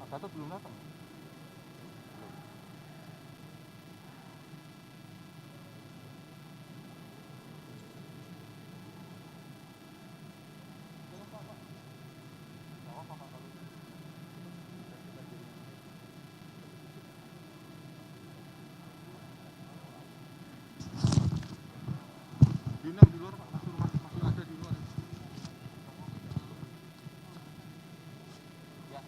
Gatot belum datang. Diundang di luar Pak, masih ada di luar. Ya.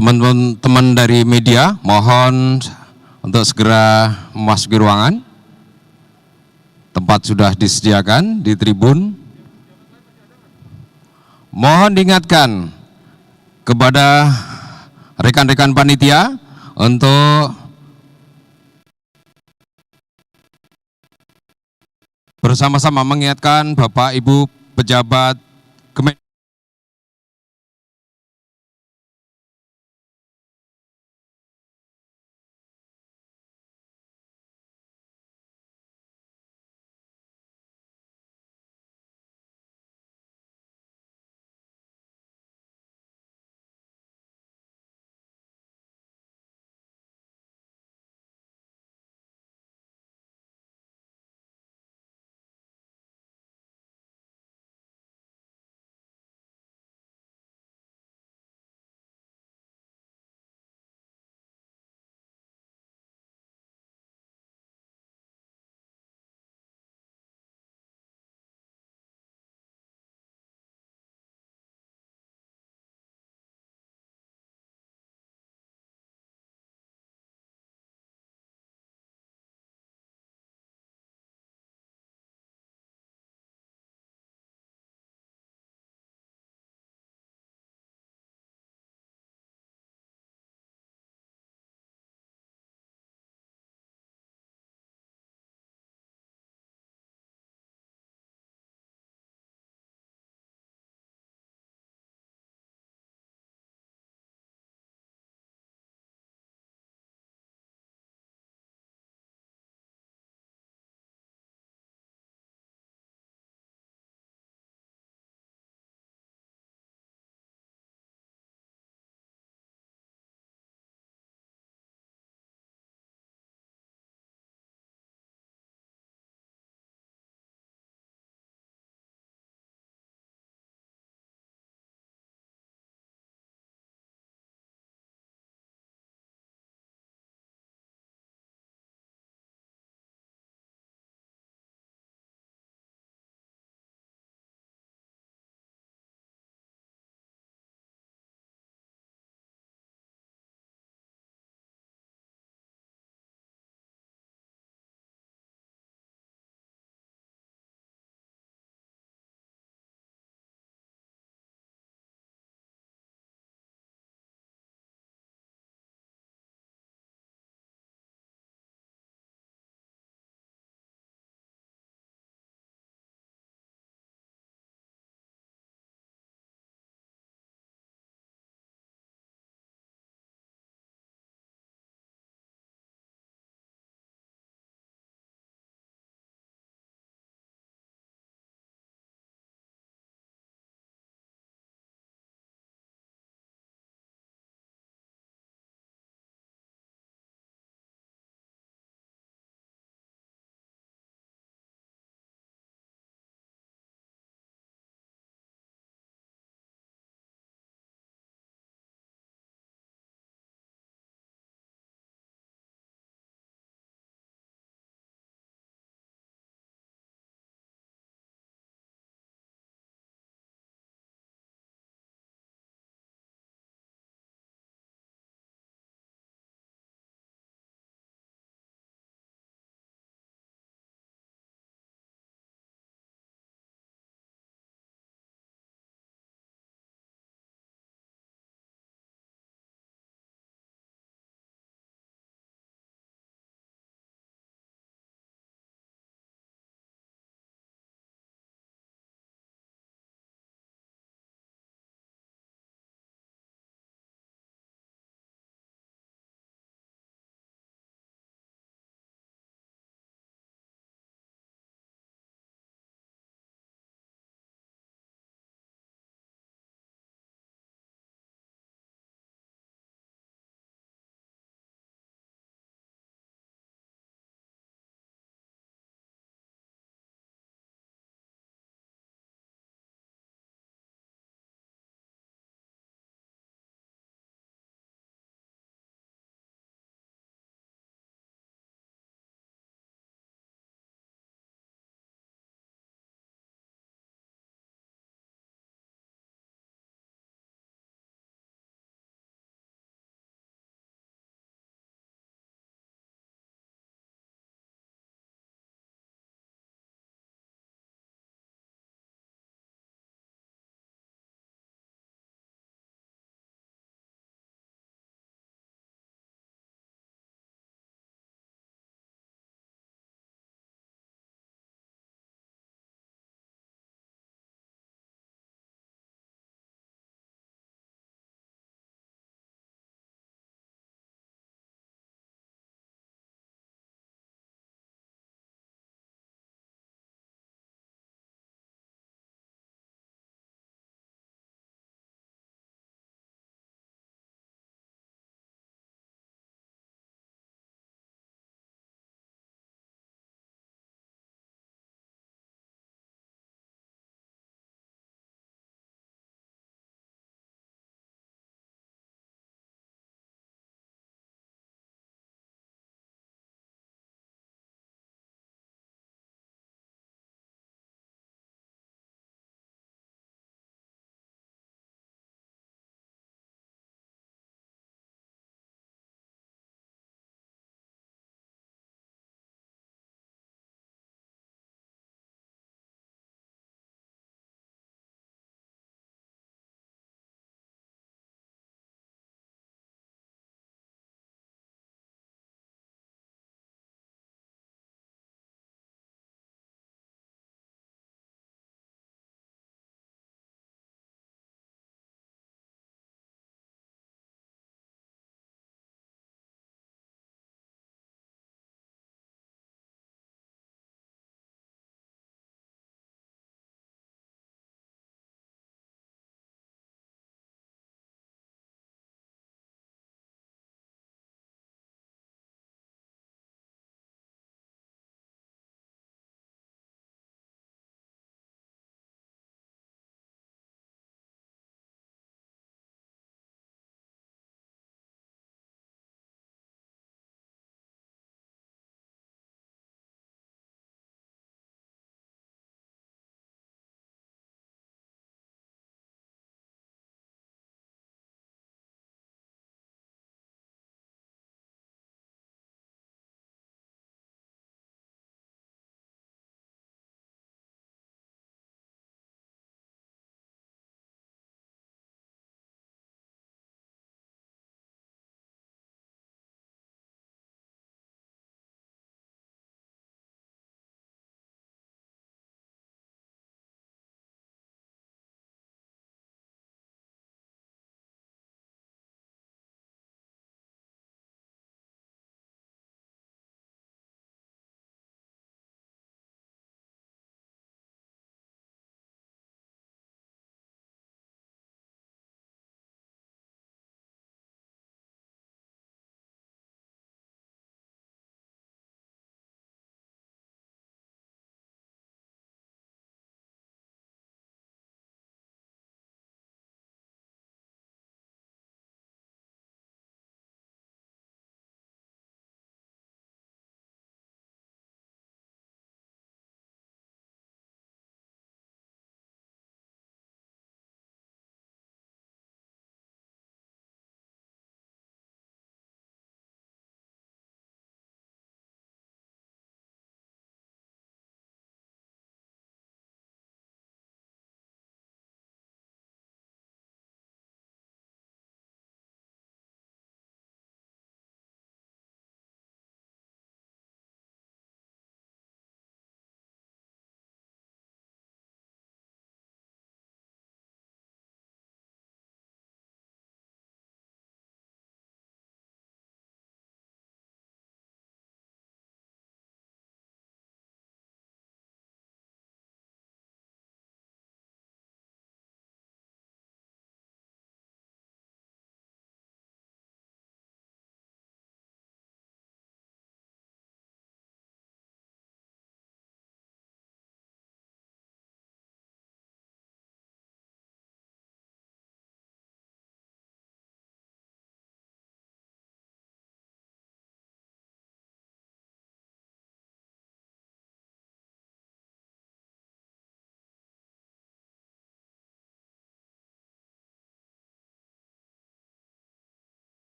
Teman-teman dari media, mohon untuk segera memasuki ruangan. Tempat sudah disediakan di tribun. Mohon diingatkan kepada rekan-rekan panitia untuk bersama-sama mengingatkan Bapak Ibu pejabat Kementerian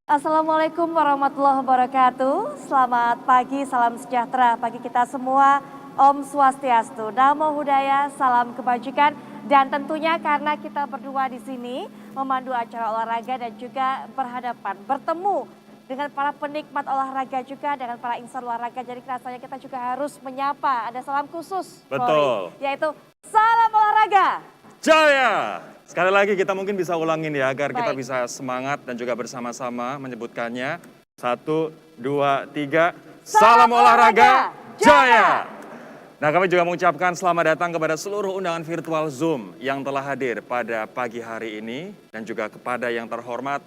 Assalamualaikum warahmatullahi wabarakatuh. Selamat pagi, salam sejahtera bagi kita semua. Om Swastiastu, Namo Buddhaya, salam kebajikan. Dan tentunya karena kita berdua di sini memandu acara olahraga dan juga berhadapan, bertemu dengan para penikmat olahraga juga, dengan para insan olahraga. Jadi rasanya kita juga harus menyapa, ada salam khusus. Betul. Rory, yaitu salam olahraga. Jaya! Sekali lagi kita mungkin bisa ulangin ya agar kita Baik. bisa semangat dan juga bersama-sama menyebutkannya. 1, 2, 3. Salam olahraga Jaya! Nah, kami juga mengucapkan selamat datang kepada seluruh undangan virtual Zoom yang telah hadir pada pagi hari ini dan juga kepada yang terhormat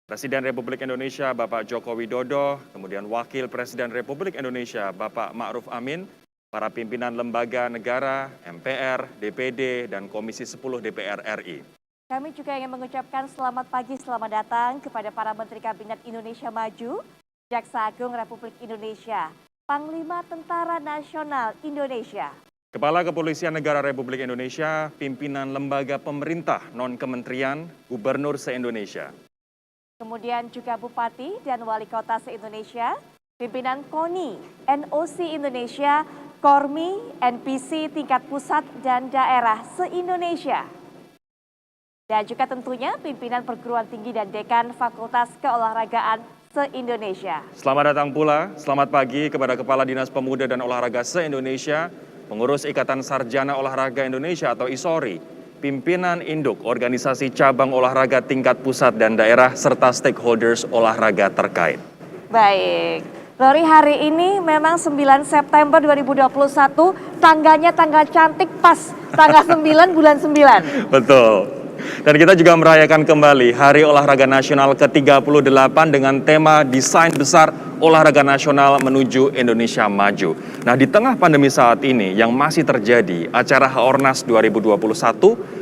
Presiden Republik Indonesia Bapak Joko Widodo, kemudian Wakil Presiden Republik Indonesia Bapak Ma'ruf Amin, para pimpinan lembaga negara, MPR, DPD, dan Komisi 10 DPR RI. Kami juga ingin mengucapkan selamat pagi, selamat datang kepada para Menteri Kabinet Indonesia Maju, Jaksa Agung Republik Indonesia, Panglima Tentara Nasional Indonesia, Kepala Kepolisian Negara Republik Indonesia, pimpinan lembaga pemerintah non-kementerian, gubernur se-Indonesia. kemudian juga Bupati dan Wali Kota se-Indonesia, pimpinan KONI, NOC Indonesia, KORMI, NPC tingkat pusat dan daerah se-Indonesia. Dan juga tentunya pimpinan perguruan tinggi dan dekan Fakultas Keolahragaan se-Indonesia. Selamat datang pula, selamat pagi kepada Kepala Dinas Pemuda dan Olahraga se-Indonesia, pengurus Ikatan Sarjana Olahraga Indonesia atau ISORI, pimpinan induk organisasi cabang olahraga tingkat pusat dan daerah, serta stakeholders olahraga terkait. Baik, Rory, hari ini memang 9 September 2021, tanggalnya tanggal cantik pas, tanggal 9 bulan 9. Betul. Dan kita juga merayakan kembali Hari Olahraga Nasional ke-38 dengan tema Desain Besar Olahraga Nasional Menuju Indonesia Maju. Nah, di tengah pandemi saat ini yang masih terjadi, acara Haornas 2021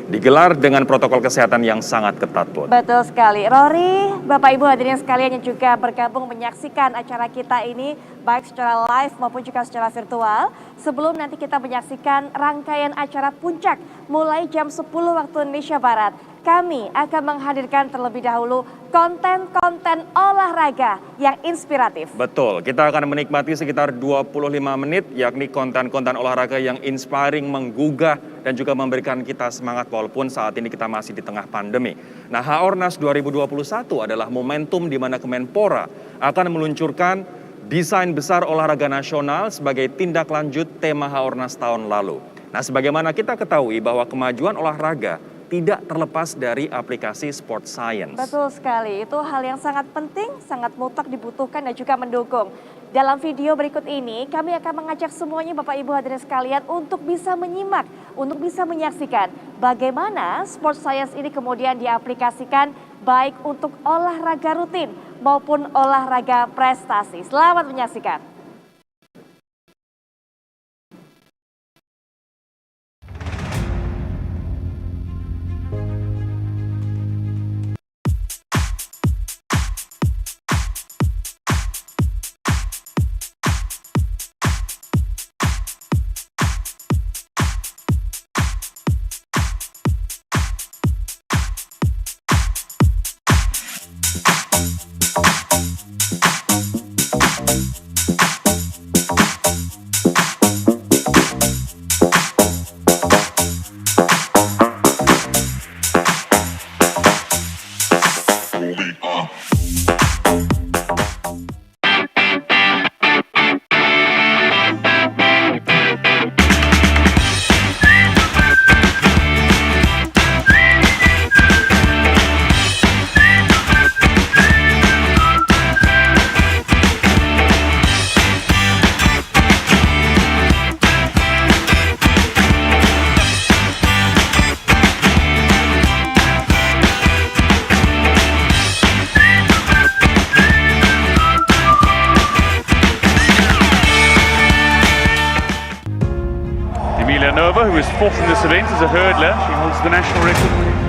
digelar dengan protokol kesehatan yang sangat ketat, Put. Betul sekali. Rory, Bapak Ibu hadirin sekalian yang juga bergabung menyaksikan acara kita ini, baik secara live maupun juga secara virtual. Sebelum nanti kita menyaksikan rangkaian acara puncak mulai jam 10 waktu Indonesia Barat, kami akan menghadirkan terlebih dahulu konten-konten olahraga yang inspiratif. Betul, kita akan menikmati sekitar 25 menit, yakni konten-konten olahraga yang inspiring, menggugah, dan juga memberikan kita semangat walaupun saat ini kita masih di tengah pandemi. Nah, Haornas 2021 adalah momentum di mana Kemenpora akan meluncurkan Desain Besar Olahraga Nasional sebagai tindak lanjut tema Haornas tahun lalu. Nah, sebagaimana kita ketahui bahwa kemajuan olahraga tidak terlepas dari aplikasi sport science. Betul sekali, itu hal yang sangat penting, sangat mutlak dibutuhkan dan juga mendukung. Dalam video berikut ini, kami akan mengajak semuanya Bapak Ibu hadirin sekalian untuk bisa menyimak, untuk bisa menyaksikan bagaimana sport science ini kemudian diaplikasikan baik untuk olahraga rutin maupun olahraga prestasi. Selamat menyaksikan. Nova, who is fourth in this event as a hurdler. She holds the national record.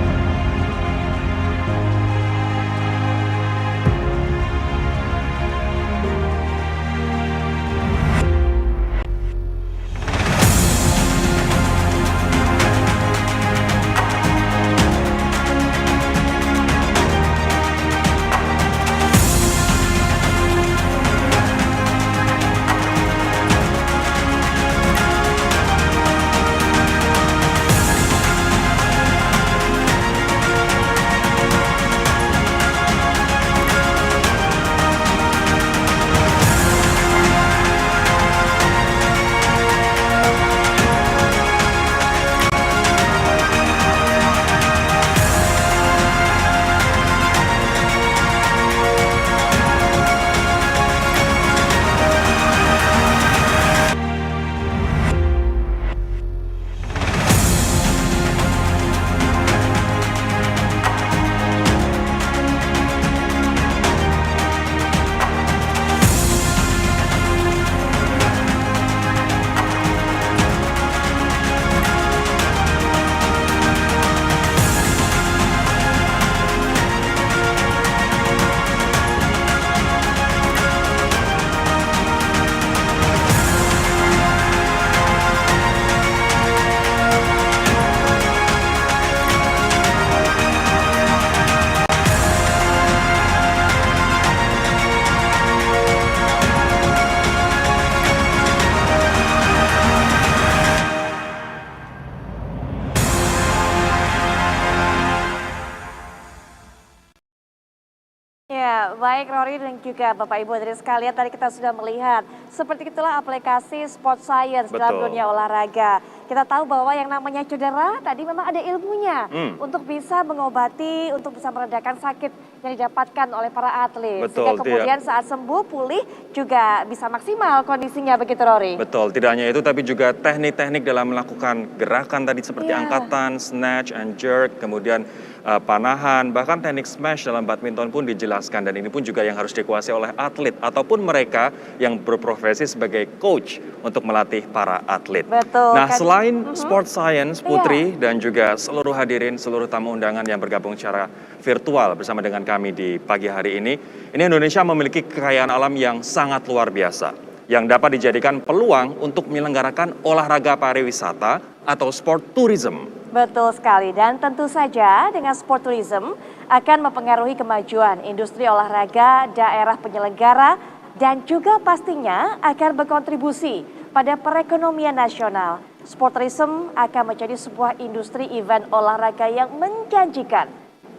Ya, baik Rory dan juga Bapak Ibu hadirin sekalian, tadi kita sudah melihat seperti itulah aplikasi Sport Science dalam Betul. dunia olahraga. Kita tahu bahwa yang namanya cedera tadi memang ada ilmunya untuk bisa mengobati, untuk bisa meredakan sakit yang didapatkan oleh para atlet. Betul, Sehingga kemudian saat sembuh, pulih juga bisa maksimal kondisinya begitu Rory. Betul, tidak hanya itu tapi juga teknik-teknik dalam melakukan gerakan tadi seperti Iya. angkatan, snatch and jerk, kemudian panahan, bahkan teknik smash dalam badminton pun dijelaskan dan ini pun juga yang harus dikuasai oleh atlet ataupun mereka yang berprofesi sebagai coach untuk melatih para atlet. Betul, Nah, kan? selain sport science, Iya. Putri dan juga seluruh hadirin, seluruh tamu undangan yang bergabung secara virtual bersama dengan kami di pagi hari ini Indonesia memiliki kekayaan alam yang sangat luar biasa yang dapat dijadikan peluang untuk menyelenggarakan olahraga pariwisata atau sport tourism. Betul sekali, dan tentu saja dengan sport tourism akan mempengaruhi kemajuan industri olahraga daerah penyelenggara dan juga pastinya akan berkontribusi pada perekonomian nasional. Sport tourism akan menjadi sebuah industri event olahraga yang menjanjikan.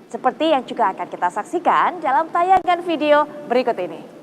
Seperti yang juga akan kita saksikan dalam tayangan video berikut ini.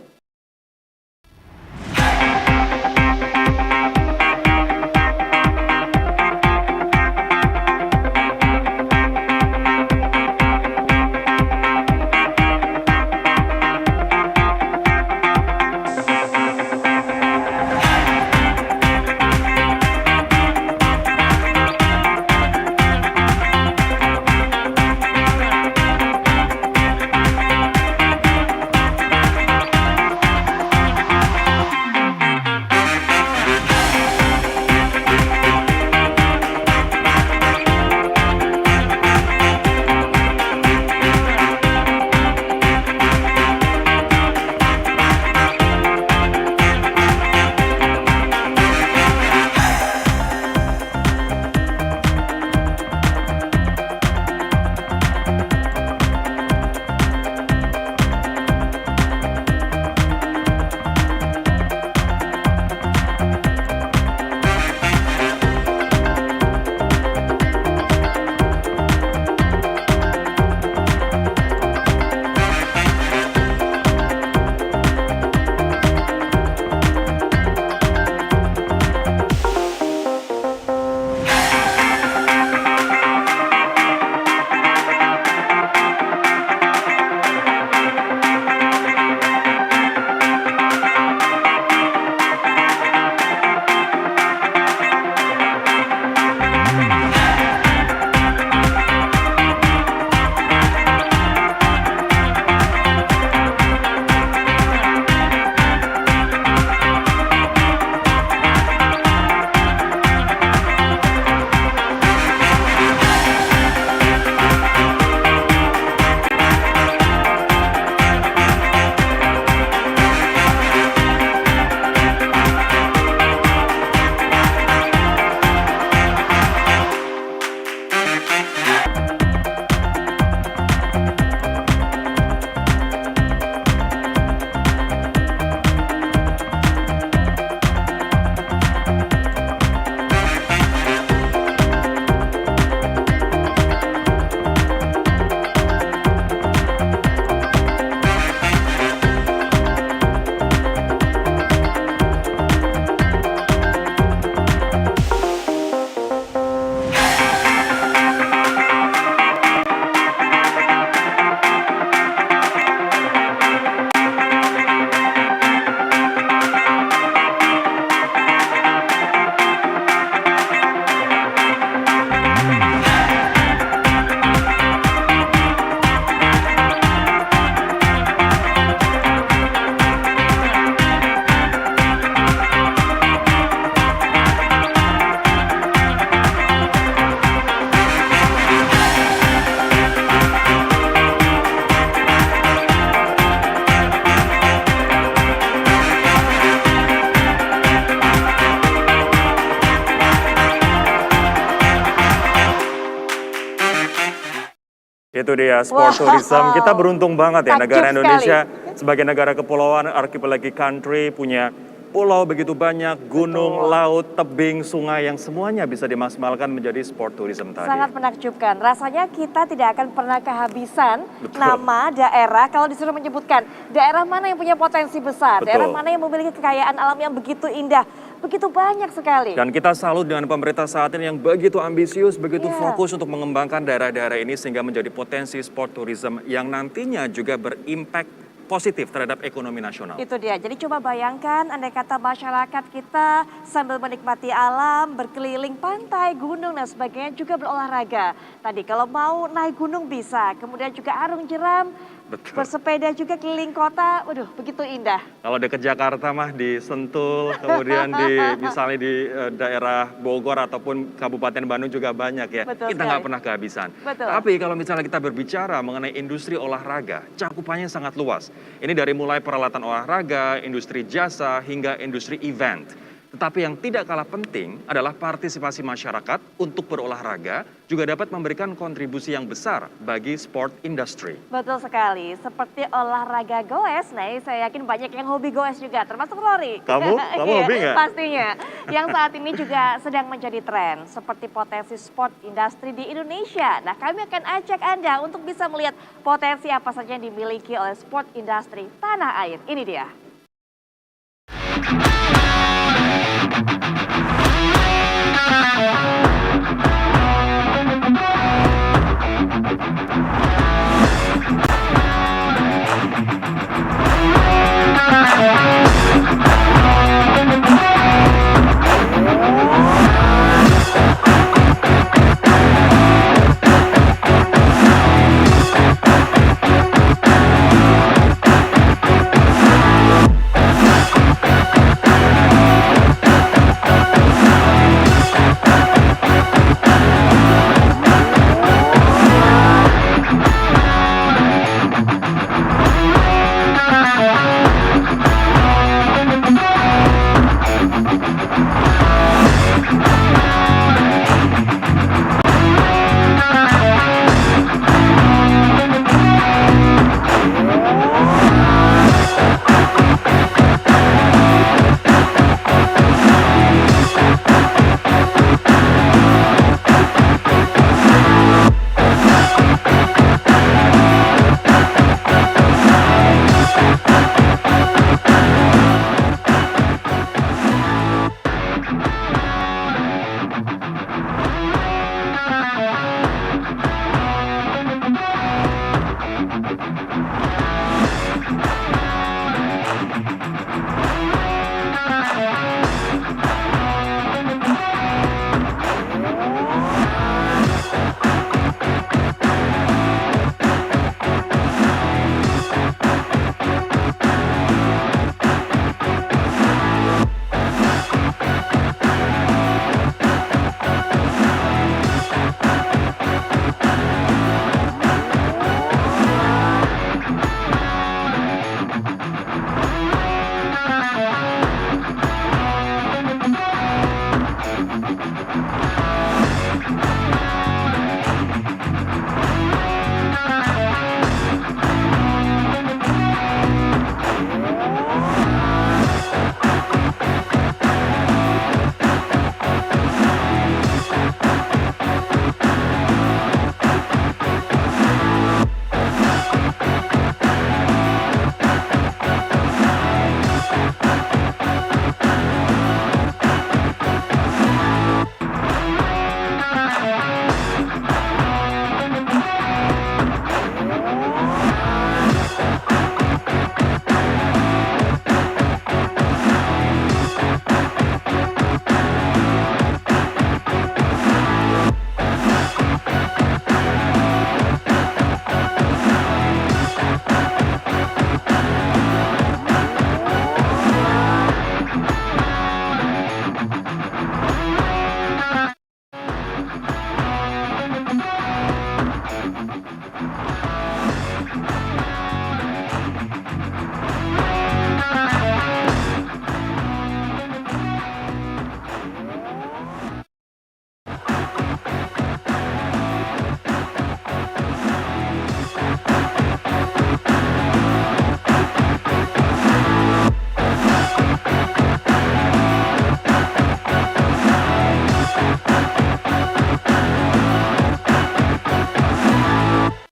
Itu dia sport tourism. Kita beruntung banget ya Takjub negara Indonesia sekali. sebagai negara kepulauan archipelagic country punya pulau begitu banyak, gunung, laut, tebing, sungai yang semuanya bisa dimaksimalkan menjadi sport tourism tadi. Sangat menakjubkan. Rasanya kita tidak akan pernah kehabisan Betul. nama daerah kalau disuruh menyebutkan daerah mana yang punya potensi besar, Betul. daerah mana yang memiliki kekayaan alam yang begitu indah, begitu banyak sekali. Dan kita salut dengan pemerintah saat ini yang begitu ambisius, begitu Iya. fokus untuk mengembangkan daerah-daerah ini sehingga menjadi potensi sport tourism yang nantinya juga berimpact positif terhadap ekonomi nasional. Itu dia. Jadi coba bayangkan andai kata masyarakat kita sambil menikmati alam, berkeliling pantai, gunung dan sebagainya juga berolahraga. Tadi kalau mau naik gunung bisa, kemudian juga arung jeram, Betul. bersepeda juga keliling kota, waduh begitu indah. Kalau dekat Jakarta mah di Sentul, kemudian misalnya di daerah Bogor ataupun Kabupaten Bandung juga banyak ya. Betul Kita nggak sekali. pernah kehabisan. Betul. Tapi kalau misalnya kita berbicara mengenai industri olahraga, cakupannya sangat luas. Ini dari mulai peralatan olahraga, industri jasa, hingga industri event. Tetapi yang tidak kalah penting adalah partisipasi masyarakat untuk berolahraga juga dapat memberikan kontribusi yang besar bagi sport industry. Betul sekali, seperti olahraga goes. Nah, saya yakin banyak yang hobi goes juga, termasuk Rory. Kamu Iya, hobi nggak? Pastinya. Yang saat ini juga sedang menjadi tren, seperti potensi sport industri di Indonesia. Nah, kami akan ajak Anda untuk bisa melihat potensi apa saja yang dimiliki oleh sport industri tanah air. Ini dia.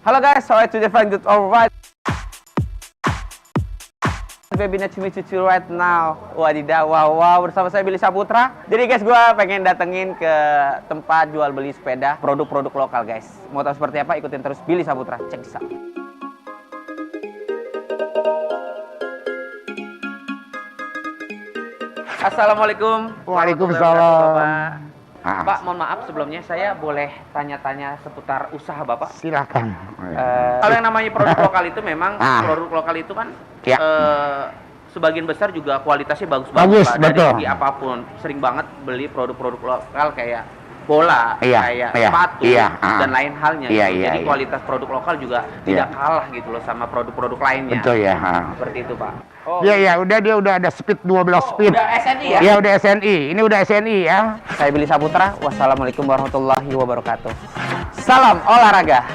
Halo guys, sorry to define good alright. Baby nice to meet you right now. Wadidaw, wow, bersama saya Billy Saputra. Jadi guys, gue pengen datengin ke tempat jual beli sepeda, produk-produk lokal guys. Mau tahu seperti apa? Ikutin terus Billy Saputra. Cek this out. Assalamualaikum. Waalaikumsalam. Pak, mohon maaf sebelumnya saya boleh tanya-tanya seputar usaha Bapak? Silakan. Kalau yang namanya produk lokal itu memang produk lokal itu kan Ya. Sebagian besar juga kualitasnya Bagus, bagus-bagus Pak. Dari betul. segi apapun. Sering banget beli produk-produk lokal kayak bola, Iya, kayak iya, sepatu, iya, dan lain halnya. Iya, gitu. iya, Jadi iya. kualitas produk lokal juga tidak kalah gitu loh sama produk-produk lainnya. Betul ya. Seperti itu Pak. Oh, Iya ya, dia udah ada speed 12 speed. udah SNI ya? Iya udah SNI. Ini udah SNI ya. Saya Billy Saputra. Wassalamualaikum warahmatullahi wabarakatuh. Salam olahraga.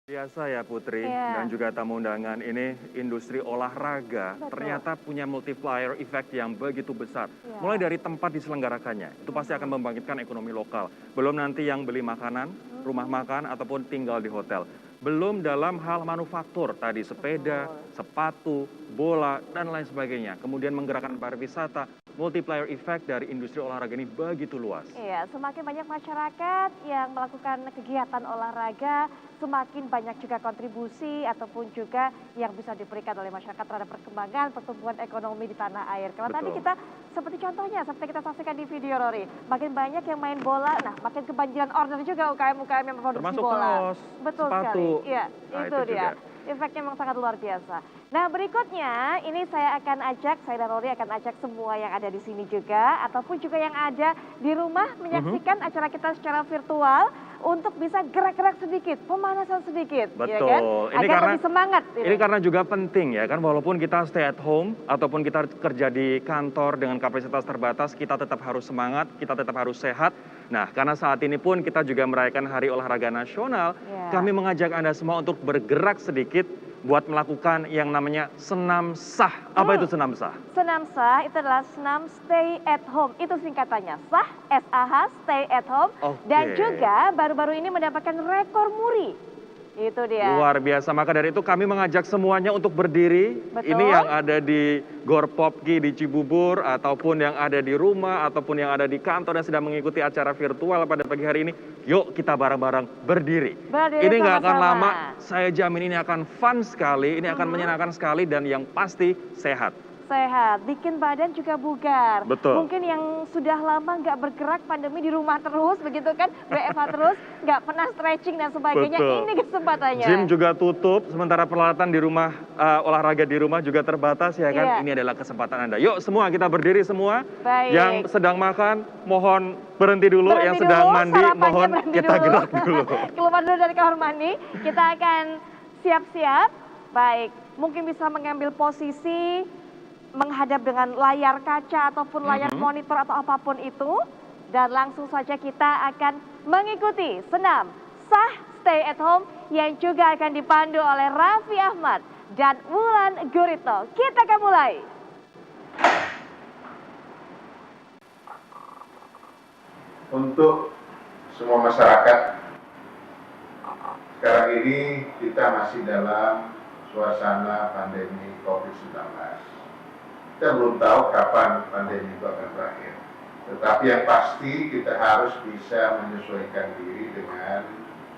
Biasa ya Putri Iya. dan juga tamu undangan, ini industri olahraga Betul. ternyata punya multiplier effect yang begitu besar. Iya. Mulai dari tempat diselenggarakannya, itu pasti akan membangkitkan ekonomi lokal. Belum nanti yang beli makanan, rumah makan, ataupun tinggal di hotel. Belum dalam hal manufaktur tadi, sepeda, sepatu, bola, dan lain sebagainya. Kemudian menggerakkan pariwisata, multiplier effect dari industri olahraga ini begitu luas. Iya, semakin banyak masyarakat yang melakukan kegiatan olahraga, semakin banyak juga kontribusi ataupun juga yang bisa diberikan oleh masyarakat terhadap perkembangan pertumbuhan ekonomi di tanah air. Kalau tadi Betul. kita seperti contohnya, seperti kita saksikan di video Rory, makin banyak yang main bola, nah makin kebanjiran order juga UKM-UKM yang memproduksi Termasuk bola. kaos, Betul sepatu. sekali. Iya, Nah, itu itu dia. juga. Efeknya memang sangat luar biasa. Nah berikutnya ini saya dan Rory akan ajak semua yang ada di sini juga ataupun juga yang ada di rumah menyaksikan acara kita secara virtual untuk bisa gerak-gerak sedikit, pemanasan sedikit, ya Betul. kan? Ini Agar karena- lebih semangat. Ini karena juga penting ya kan, walaupun kita stay at home ataupun kita kerja di kantor dengan kapasitas terbatas, kita tetap harus semangat, kita tetap harus sehat. Nah, karena saat ini pun kita juga merayakan Hari Olahraga Nasional, Ya. kami mengajak Anda semua untuk bergerak sedikit buat melakukan yang namanya senam sah. Apa itu senam sah? Senam sah itu adalah senam stay at home. Itu singkatannya. SAH, S-A-H, stay at home. Oke. Dan juga baru-baru ini mendapatkan rekor muri. Itu dia. Luar biasa, maka dari itu kami mengajak semuanya untuk berdiri. Betul. Ini yang ada di Gor Popki di Cibubur, ataupun yang ada di rumah, ataupun yang ada di kantor dan sedang mengikuti acara virtual pada pagi hari ini. Yuk kita bareng-bareng berdiri. Berdiri Ini nggak akan sama-sama. lama, saya jamin ini akan fun sekali, ini akan menyenangkan sekali dan yang pasti sehat. Sehat, bikin badan juga bugar. Betul. Mungkin yang sudah lama nggak bergerak, pandemi di rumah terus, begitu kan, WFH terus, nggak pernah stretching dan sebagainya. Betul. Ini kesempatannya. Gym juga tutup, sementara peralatan di rumah, olahraga di rumah juga terbatas ya kan. Iya. Ini adalah kesempatan Anda. Yuk semua kita berdiri semua. Baik. Yang sedang makan, mohon berhenti dulu. Berhenti Yang sedang dulu, mandi, sarapannya mohon berhenti kita dulu. gerak dulu. Keluar dulu dari kamar mandi, kita akan siap-siap. Baik, mungkin bisa mengambil posisi menghadap dengan layar kaca ataupun layar monitor atau apapun itu. Dan langsung saja kita akan mengikuti senam sah stay at home yang juga akan dipandu oleh Raffi Ahmad dan Wulan Guritno. Kita akan mulai. Untuk semua masyarakat, sekarang ini kita masih dalam suasana pandemi COVID-19. Kita belum tahu kapan pandemi itu akan berakhir. Tetapi yang pasti kita harus bisa menyesuaikan diri dengan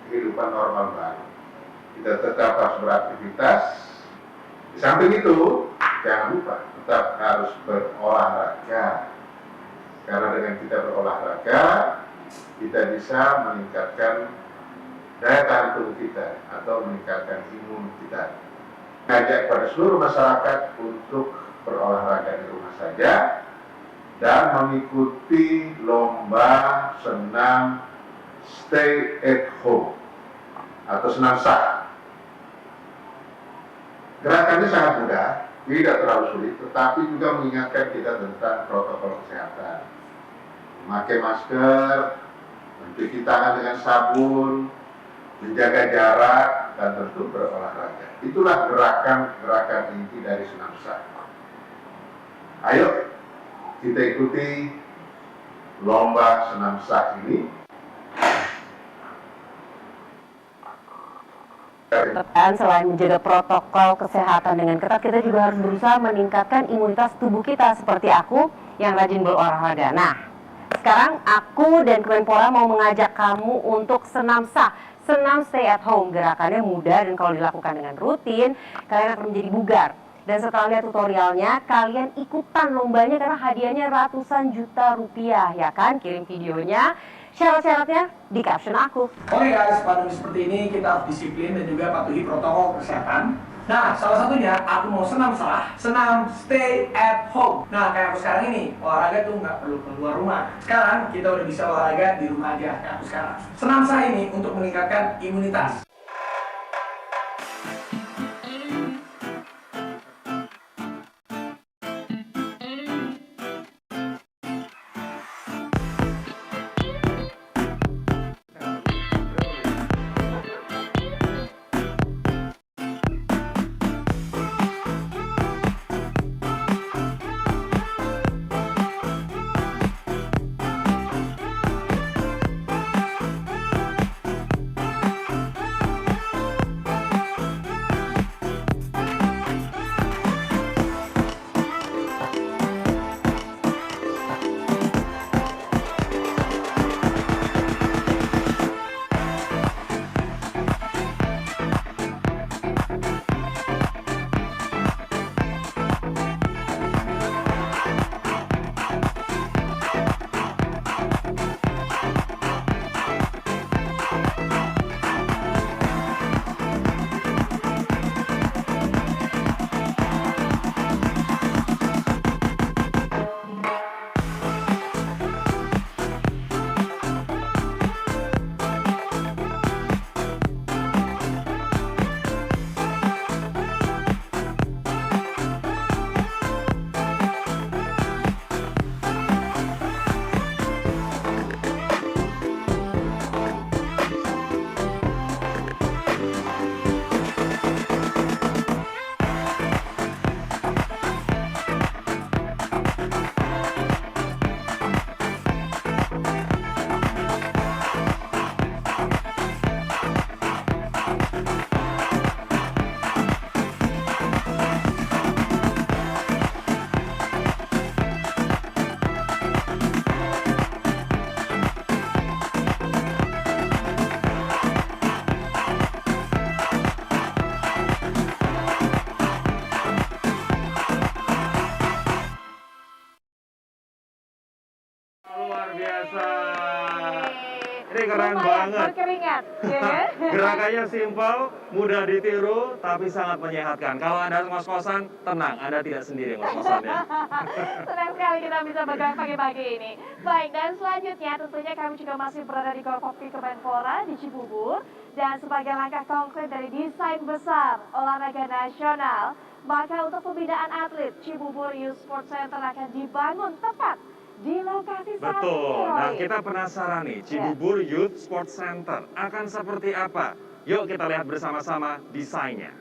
kehidupan normal baru. Kita tetap harus beraktivitas. Di samping itu, jangan lupa tetap harus berolahraga. Karena dengan kita berolahraga, kita bisa meningkatkan daya tahan tubuh kita atau meningkatkan imun kita. Mengajak pada seluruh masyarakat untuk berolahraga di rumah saja dan mengikuti lomba senam stay at home atau senam sah. Gerakannya sangat mudah, tidak terlalu sulit, tetapi juga mengingatkan kita tentang protokol kesehatan. Memakai masker, mencuci tangan dengan sabun, menjaga jarak, dan tentu berolahraga. Itulah gerakan-gerakan inti dari senam sah. Ayo kita ikuti lomba senam sah ini. Dan selain menjaga protokol kesehatan dengan ketat, kita juga harus berusaha meningkatkan imunitas tubuh kita seperti aku yang rajin berolahraga. Nah, sekarang aku dan Kemenpora mau mengajak kamu untuk senam sah, senam stay at home. Gerakannya mudah dan kalau dilakukan dengan rutin, kalian akan menjadi bugar. Dan setelah lihat tutorialnya, kalian ikutan lombanya karena hadiahnya ratusan juta rupiah, ya kan? Kirim videonya, syarat-syaratnya di caption aku. Oke guys, pandemi seperti ini kita harus disiplin dan juga patuhi protokol kesehatan. Nah, salah satunya aku mau senam sah, senam stay at home. Nah, kayak aku sekarang ini, olahraga tuh nggak perlu keluar rumah. Sekarang kita udah bisa olahraga di rumah aja, kayak aku sekarang. Senam sah ini untuk meningkatkan imunitas. Luar biasa. Ini keren banget. Berkeringat, ya kan? Gerakannya simpel, mudah ditiru, tapi sangat menyehatkan. Kalau Anda ngos-ngosan, tenang, Anda tidak sendiri ngos-ngosan ya. Senang sekali kita bisa bergerak pagi-pagi ini. Baik, dan selanjutnya tentunya kami juga masih berada di Gorpopki Kemenpora di Cibubur. Dan sebagai langkah konkret dari desain besar olahraga nasional, maka untuk pembinaan atlet, Cibubur Youth Sport Center akan dibangun tepat di lokasi saat ini. Betul. Nah, Roy. kita penasaran nih, Cibubur Youth Sport Center akan seperti apa? Yuk kita lihat bersama-sama desainnya.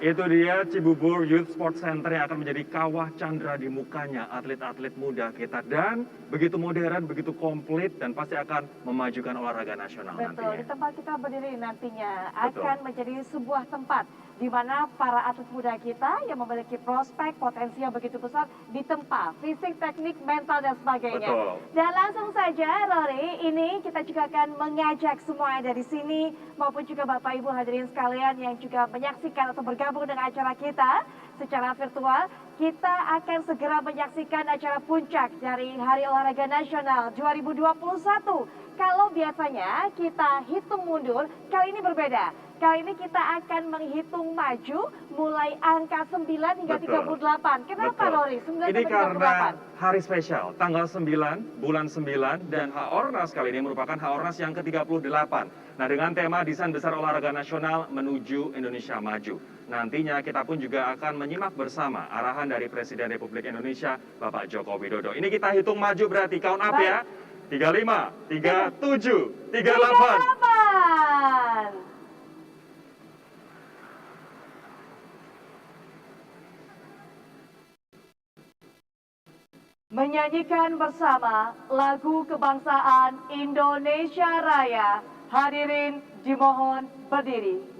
Itu dia Cibubur Youth Sport Center yang akan menjadi kawah candra di mukanya atlet-atlet muda kita. Dan begitu modern, begitu komplit, dan pasti akan memajukan olahraga nasional Betul, nantinya. di tempat kita berdiri nantinya Betul. akan menjadi sebuah tempat di mana para atlet muda kita yang memiliki prospek, potensi yang begitu besar ditempa, fisik, teknik, mental, dan sebagainya. Betul. Dan langsung saja, Rory, ini kita juga akan mengajak semua yang dari sini maupun juga Bapak Ibu hadirin sekalian yang juga menyaksikan atau bergabung dengan acara kita secara virtual. Kita akan segera menyaksikan acara puncak dari Hari Olahraga Nasional 2021. Kalau biasanya kita hitung mundur, kali ini berbeda. Kali ini kita akan menghitung maju mulai angka 9 hingga Betul. 38. Kenapa, Betul. Rory? 9 Ini sampai karena 38. hari spesial, tanggal 9, bulan 9, dan Haornas kali ini merupakan Haornas yang ke-38. Nah, dengan tema Desain Besar Olahraga Nasional Menuju Indonesia Maju. Nantinya kita pun juga akan menyimak bersama arahan dari Presiden Republik Indonesia, Bapak Joko Widodo. Ini kita hitung maju berarti, count up ya. 35, 37, 38. 38. Menyanyikan bersama lagu kebangsaan Indonesia Raya. Hadirin dimohon berdiri.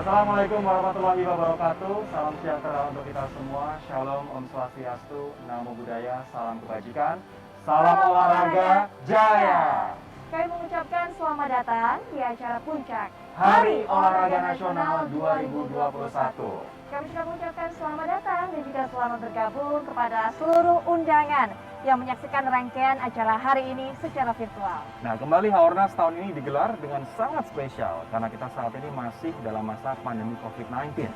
Assalamualaikum warahmatullahi wabarakatuh. Salam sejahtera untuk kita semua. Shalom, Om Swastiastu, Namo Buddhaya, salam kebajikan, salam olahraga jaya. Kami mengucapkan selamat datang di acara puncak Hari Olahraga Nasional 2021. Kami juga mengucapkan selamat datang dan juga selamat bergabung kepada seluruh undangan yang menyaksikan rangkaian acara hari ini secara virtual. Nah, kembali Haornas tahun ini digelar dengan sangat spesial karena kita saat ini masih dalam masa pandemi COVID-19.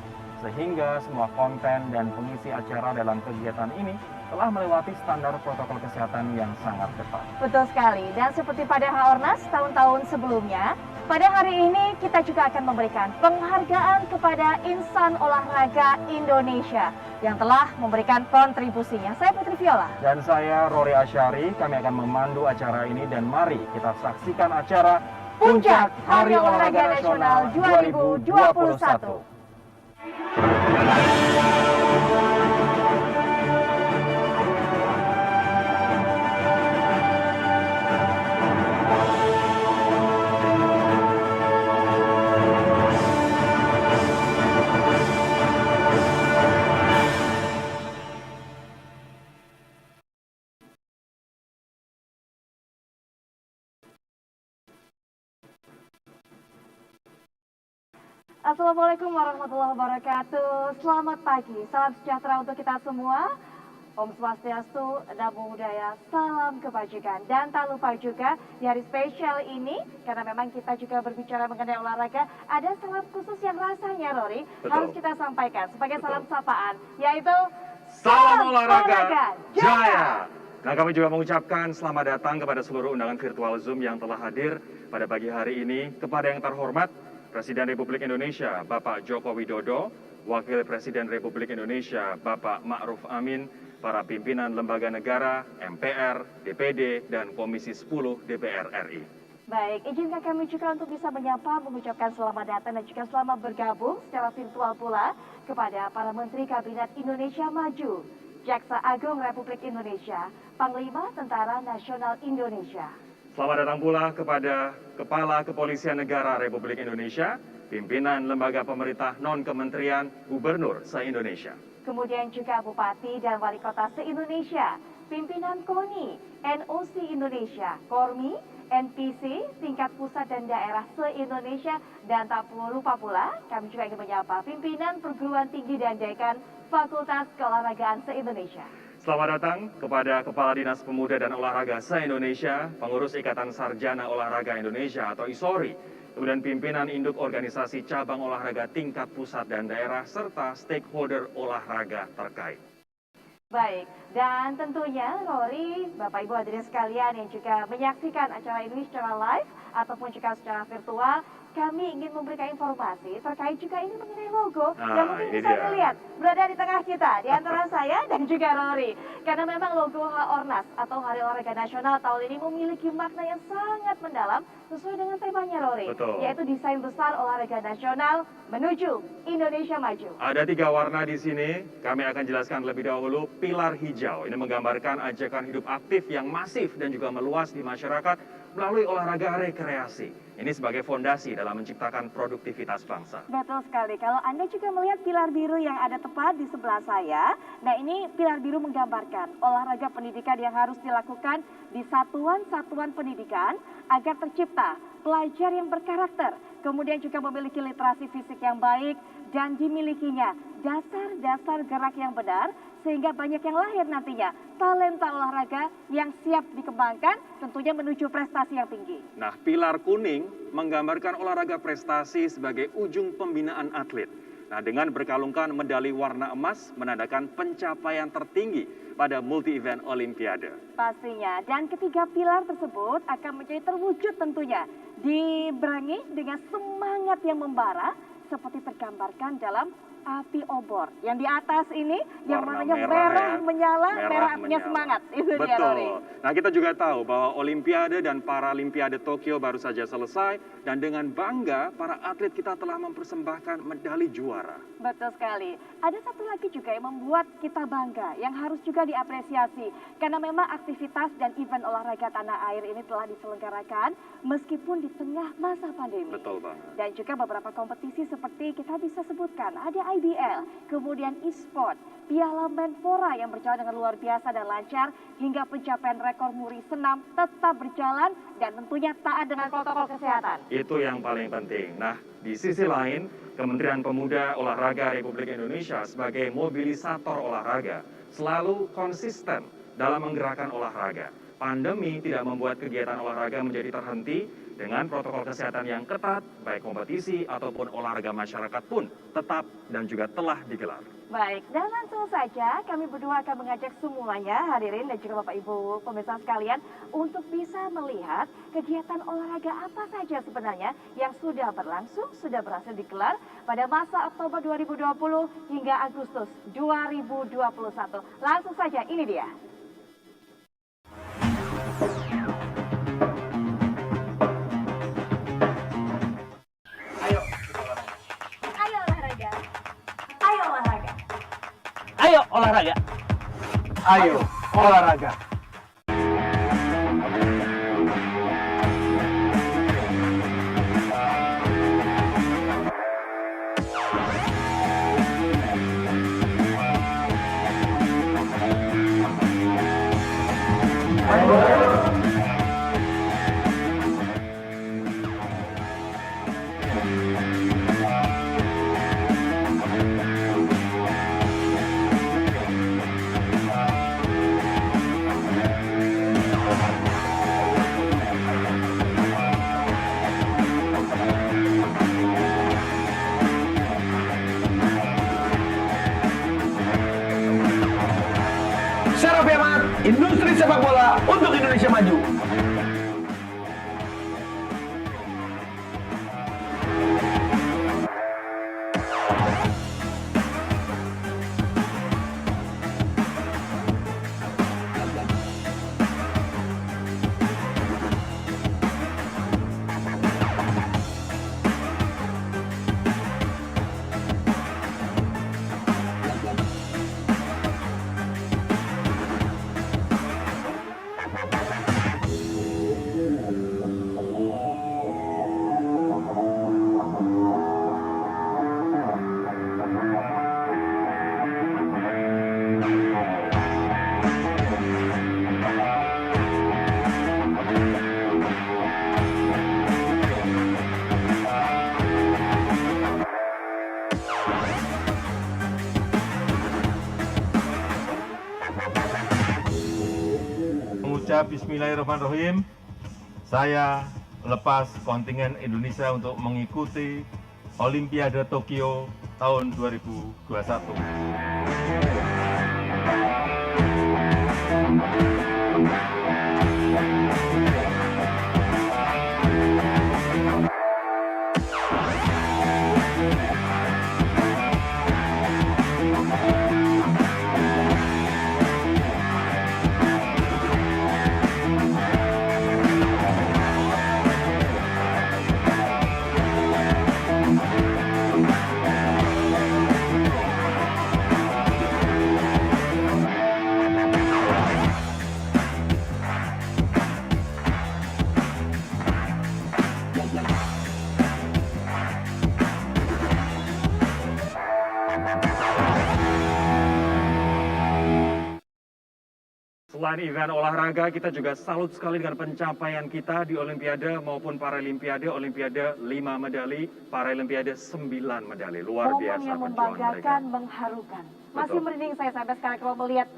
Sehingga semua konten dan pengisi acara dalam kegiatan ini telah melewati standar protokol kesehatan yang sangat ketat. Betul sekali, dan seperti pada Haornas tahun-tahun sebelumnya, pada hari ini kita juga akan memberikan penghargaan kepada insan olahraga Indonesia yang telah memberikan kontribusinya. Saya Putri Viola. Dan saya Rory Asyari, kami akan memandu acara ini dan mari kita saksikan acara Puncak Hari Olahraga Nasional 2021. Assalamualaikum warahmatullahi wabarakatuh. Selamat pagi, salam sejahtera untuk kita semua. Om Swastiastu, Namo Buddhaya, salam kebajikan. Dan tak lupa juga di hari spesial ini, karena memang kita juga berbicara mengenai olahraga, ada salam khusus yang rasanya, Rory, harus kita sampaikan sebagai salam sapaan, yaitu Salam Olahraga Jaya. Nah, kami juga mengucapkan selamat datang kepada seluruh undangan virtual Zoom yang telah hadir pada pagi hari ini. Kepada yang terhormat, Presiden Republik Indonesia, Bapak Joko Widodo, Wakil Presiden Republik Indonesia, Bapak Ma'ruf Amin, para pimpinan lembaga negara, MPR, DPD, dan Komisi 10 DPR RI. Baik, izinkan kami juga untuk bisa menyapa, mengucapkan selamat datang dan juga selamat bergabung secara virtual pula kepada para Menteri Kabinet Indonesia Maju, Jaksa Agung Republik Indonesia, Panglima Tentara Nasional Indonesia. Selamat datang pula kepada Kepala Kepolisian Negara Republik Indonesia, pimpinan lembaga pemerintah non-kementerian, gubernur se-Indonesia. Kemudian juga Bupati dan Wali Kota se-Indonesia, pimpinan KONI, NOC Indonesia, KORMI, NPC, tingkat pusat dan daerah se-Indonesia, dan tak lupa pula kami juga ingin menyapa pimpinan perguruan tinggi dan dekan Fakultas Keolahragaan se-Indonesia. Selamat datang kepada Kepala Dinas Pemuda dan Olahraga se-Indonesia, pengurus Ikatan Sarjana Olahraga Indonesia atau ISORI, kemudian pimpinan induk organisasi cabang olahraga tingkat pusat dan daerah, serta stakeholder olahraga terkait. Baik, dan tentunya Rory, Bapak Ibu hadirin sekalian yang juga menyaksikan acara ini secara live ataupun juga secara virtual, kami ingin memberikan informasi terkait juga ini mengenai logo yang mungkin bisa dilihat berada di tengah kita, di antara saya dan juga Rory. Karena memang logo HORNAS atau Hari Olahraga Nasional tahun ini memiliki makna yang sangat mendalam sesuai dengan temanya, Rory. Betul. Yaitu desain besar olahraga nasional menuju Indonesia Maju. Ada 3 warna di sini, kami akan jelaskan lebih dahulu. Pilar hijau, ini menggambarkan ajakan hidup aktif yang masif dan juga meluas di masyarakat melalui olahraga rekreasi. Ini sebagai fondasi dalam menciptakan produktivitas bangsa. Betul sekali. Kalau Anda juga melihat pilar biru yang ada tepat di sebelah saya, nah ini pilar biru menggambarkan olahraga pendidikan yang harus dilakukan di satuan-satuan pendidikan agar tercipta pelajar yang berkarakter, kemudian juga memiliki literasi fisik yang baik dan dimilikinya dasar-dasar gerak yang benar, sehingga banyak yang lahir nantinya talenta olahraga yang siap dikembangkan, tentunya menuju prestasi yang tinggi. Nah, pilar kuning menggambarkan olahraga prestasi sebagai ujung pembinaan atlet. Nah, dengan berkalungkan medali warna emas menandakan pencapaian tertinggi pada multi-event Olimpiade. Pastinya, dan ketiga pilar tersebut akan menjadi terwujud tentunya dibarengi dengan semangat yang membara seperti tergambarkan dalam api obor. Yang di atas ini yang warnanya merah menyala, merah artinya semangat. Itu dia, Rory. Nah, kita juga tahu bahwa Olimpiade dan Paralimpiade Tokyo baru saja selesai dan dengan bangga para atlet kita telah mempersembahkan medali juara. Betul sekali. Ada satu lagi juga yang membuat kita bangga, yang harus juga diapresiasi. Karena memang aktivitas dan event olahraga tanah air ini telah diselenggarakan meskipun di tengah masa pandemi. Betul banget. Dan juga beberapa kompetisi seperti kita bisa sebutkan, ada IBL, kemudian e-sport, Piala Menpora yang berjalan dengan luar biasa dan lancar, hingga pencapaian rekor muri senam tetap berjalan dan tentunya taat dengan protokol kesehatan. Itu yang paling penting. Nah, di sisi lain, Kementerian Pemuda Olahraga Republik Indonesia sebagai mobilisator olahraga selalu konsisten dalam menggerakkan olahraga. Pandemi tidak membuat kegiatan olahraga menjadi terhenti. Dengan protokol kesehatan yang ketat, baik kompetisi ataupun olahraga masyarakat pun tetap dan juga telah digelar. Baik, dan langsung saja kami berdua akan mengajak semuanya, hadirin dan juga Bapak Ibu pemirsa sekalian, untuk bisa melihat kegiatan olahraga apa saja sebenarnya yang sudah berlangsung, sudah berhasil digelar pada masa Oktober 2020 hingga Agustus 2021. Langsung saja, ini dia. Ayo olahraga. Ayo olahraga. industri sepak bola untuk Indonesia maju. Bismillahirrahmanirrahim. Saya lepas kontingen Indonesia untuk mengikuti Olimpiade Tokyo tahun 2021. Selain event olahraga, kita juga salut sekali dengan pencapaian kita di Olimpiade maupun Paralimpiade. Olimpiade 5 medali, Paralimpiade 9 medali. Luar biasa yang perjuangan mereka. membanggakan, mengharukan. Masih merinding saya sampai sekarang kalau melihat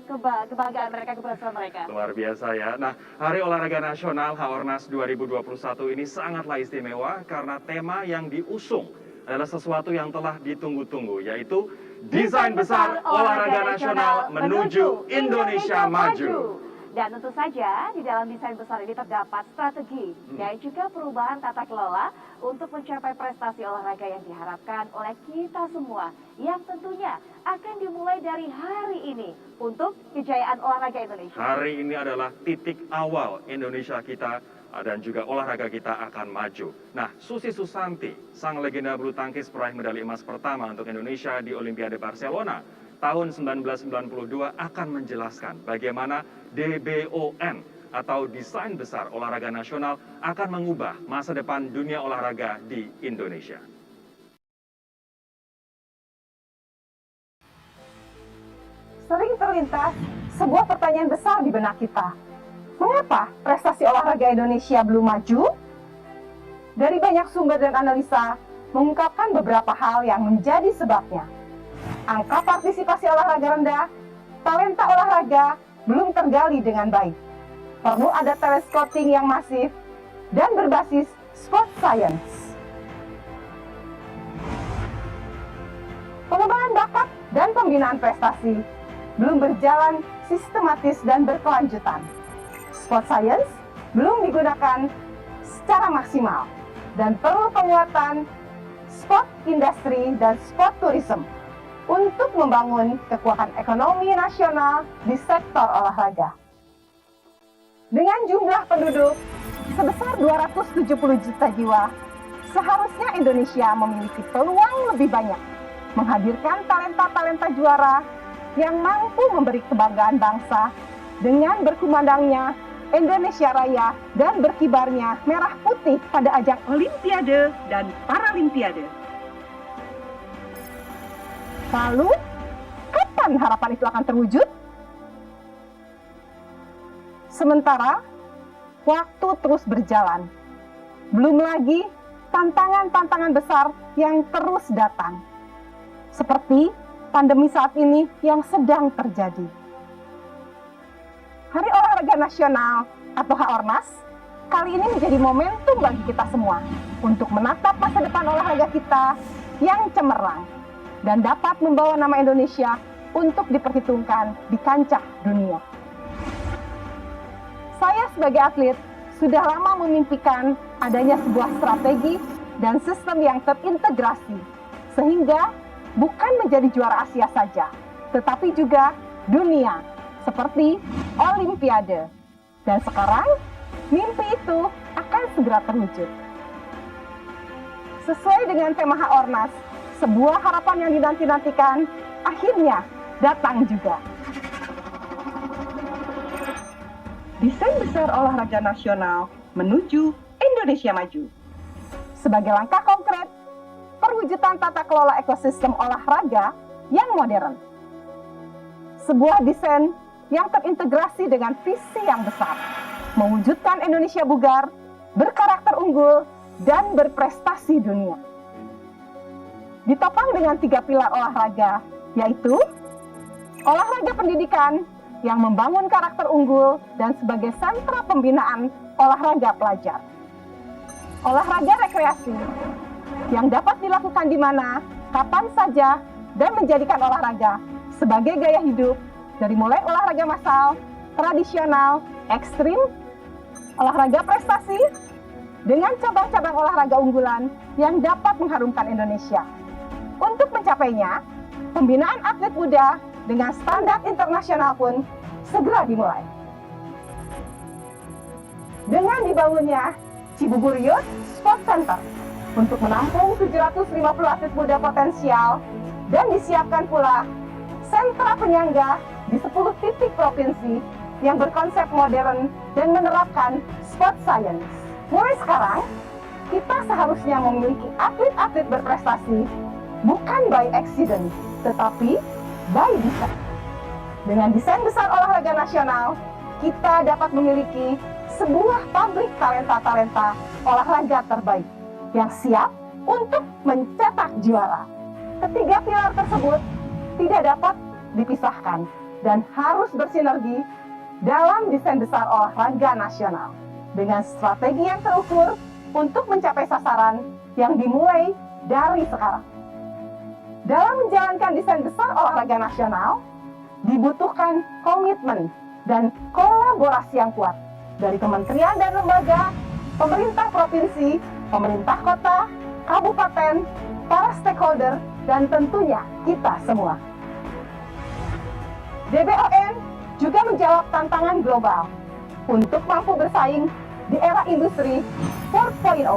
kebanggaan mereka, keberhasilan mereka. Luar biasa ya. Nah, Hari Olahraga Nasional HORNAS 2021 ini sangatlah istimewa karena tema yang diusung adalah sesuatu yang telah ditunggu-tunggu, yaitu Desain Besar Olahraga Nasional Menuju Indonesia Maju. Dan tentu saja di dalam desain besar ini terdapat strategi dan juga perubahan tata kelola untuk mencapai prestasi olahraga yang diharapkan oleh kita semua, yang tentunya akan dimulai dari hari ini untuk kejayaan olahraga Indonesia. Hari ini adalah titik awal Indonesia kita dan juga olahraga kita akan maju. Nah, Susi Susanti, sang legenda bulu tangkis peraih medali emas pertama untuk Indonesia di Olimpiade Barcelona tahun 1992 akan menjelaskan bagaimana DBON atau Desain Besar Olahraga Nasional akan mengubah masa depan dunia olahraga di Indonesia. Sering terlintas sebuah pertanyaan besar di benak kita. Mengapa prestasi olahraga Indonesia belum maju? Dari banyak sumber dan analisa mengungkapkan beberapa hal yang menjadi sebabnya. Angka partisipasi olahraga rendah, talenta olahraga belum tergali dengan baik. Perlu ada talent scouting yang masif dan berbasis sport science. Pengembangan bakat dan pembinaan prestasi belum berjalan sistematis dan berkelanjutan. Sport science belum digunakan secara maksimal dan perlu penguatan sport industri dan sport tourism untuk membangun kekuatan ekonomi nasional di sektor olahraga. Dengan jumlah penduduk sebesar 270 juta jiwa, seharusnya Indonesia memiliki peluang lebih banyak menghadirkan talenta-talenta juara yang mampu memberi kebanggaan bangsa dengan berkumandangnya Indonesia Raya dan berkibarnya merah putih pada ajang Olimpiade dan Paralimpiade. Lalu, kapan harapan itu akan terwujud? Sementara, waktu terus berjalan. Belum lagi tantangan-tantangan besar yang terus datang. Seperti pandemi saat ini yang sedang terjadi. Hari Olahraga Nasional atau HORNAS kali ini menjadi momentum bagi kita semua untuk menatap masa depan olahraga kita yang cemerlang dan dapat membawa nama Indonesia untuk diperhitungkan di kancah dunia. sebagai atlet sudah lama memimpikan adanya sebuah strategi dan sistem yang terintegrasi, sehingga bukan menjadi juara Asia saja, tetapi juga dunia, seperti Olimpiade. Dan sekarang, mimpi itu akan segera terwujud. Sesuai dengan tema Ornas, sebuah harapan yang dinanti-nantikan akhirnya datang juga. Desain besar olahraga nasional menuju Indonesia maju. Sebagai langkah konkret, perwujudan tata kelola ekosistem olahraga yang modern. Sebuah desain yang terintegrasi dengan visi yang besar, mewujudkan Indonesia bugar, berkarakter unggul, dan berprestasi dunia. Ditopang dengan 3 pilar olahraga, yaitu olahraga pendidikan yang membangun karakter unggul dan sebagai sentra pembinaan olahraga pelajar. Olahraga rekreasi yang dapat dilakukan di mana, kapan saja, dan menjadikan olahraga sebagai gaya hidup dari mulai olahraga massal, tradisional, ekstrim, olahraga prestasi, dengan cabang-cabang olahraga unggulan yang dapat mengharumkan Indonesia. Untuk mencapainya, pembinaan atlet muda dengan standar internasional pun segera dimulai. Dengan dibangunnya Cibubur Youth Sport Center untuk menampung 750 atlet muda potensial dan disiapkan pula sentra penyangga di 10 titik provinsi yang berkonsep modern dan menerapkan sport science. Mulai sekarang, kita seharusnya memiliki atlet-atlet berprestasi bukan by accident, tetapi by design. Dengan desain besar olahraga nasional, kita dapat memiliki sebuah pabrik talenta-talenta olahraga terbaik yang siap untuk mencetak juara. Ketiga pilar tersebut tidak dapat dipisahkan dan harus bersinergi dalam desain besar olahraga nasional dengan strategi yang terukur untuk mencapai sasaran yang dimulai dari sekarang. Dalam menjalankan desain besar olahraga nasional, dibutuhkan komitmen dan kolaborasi yang kuat dari kementerian dan lembaga, pemerintah provinsi, pemerintah kota, kabupaten, para stakeholder, dan tentunya kita semua. DBON juga menjawab tantangan global untuk mampu bersaing di era industri 4.0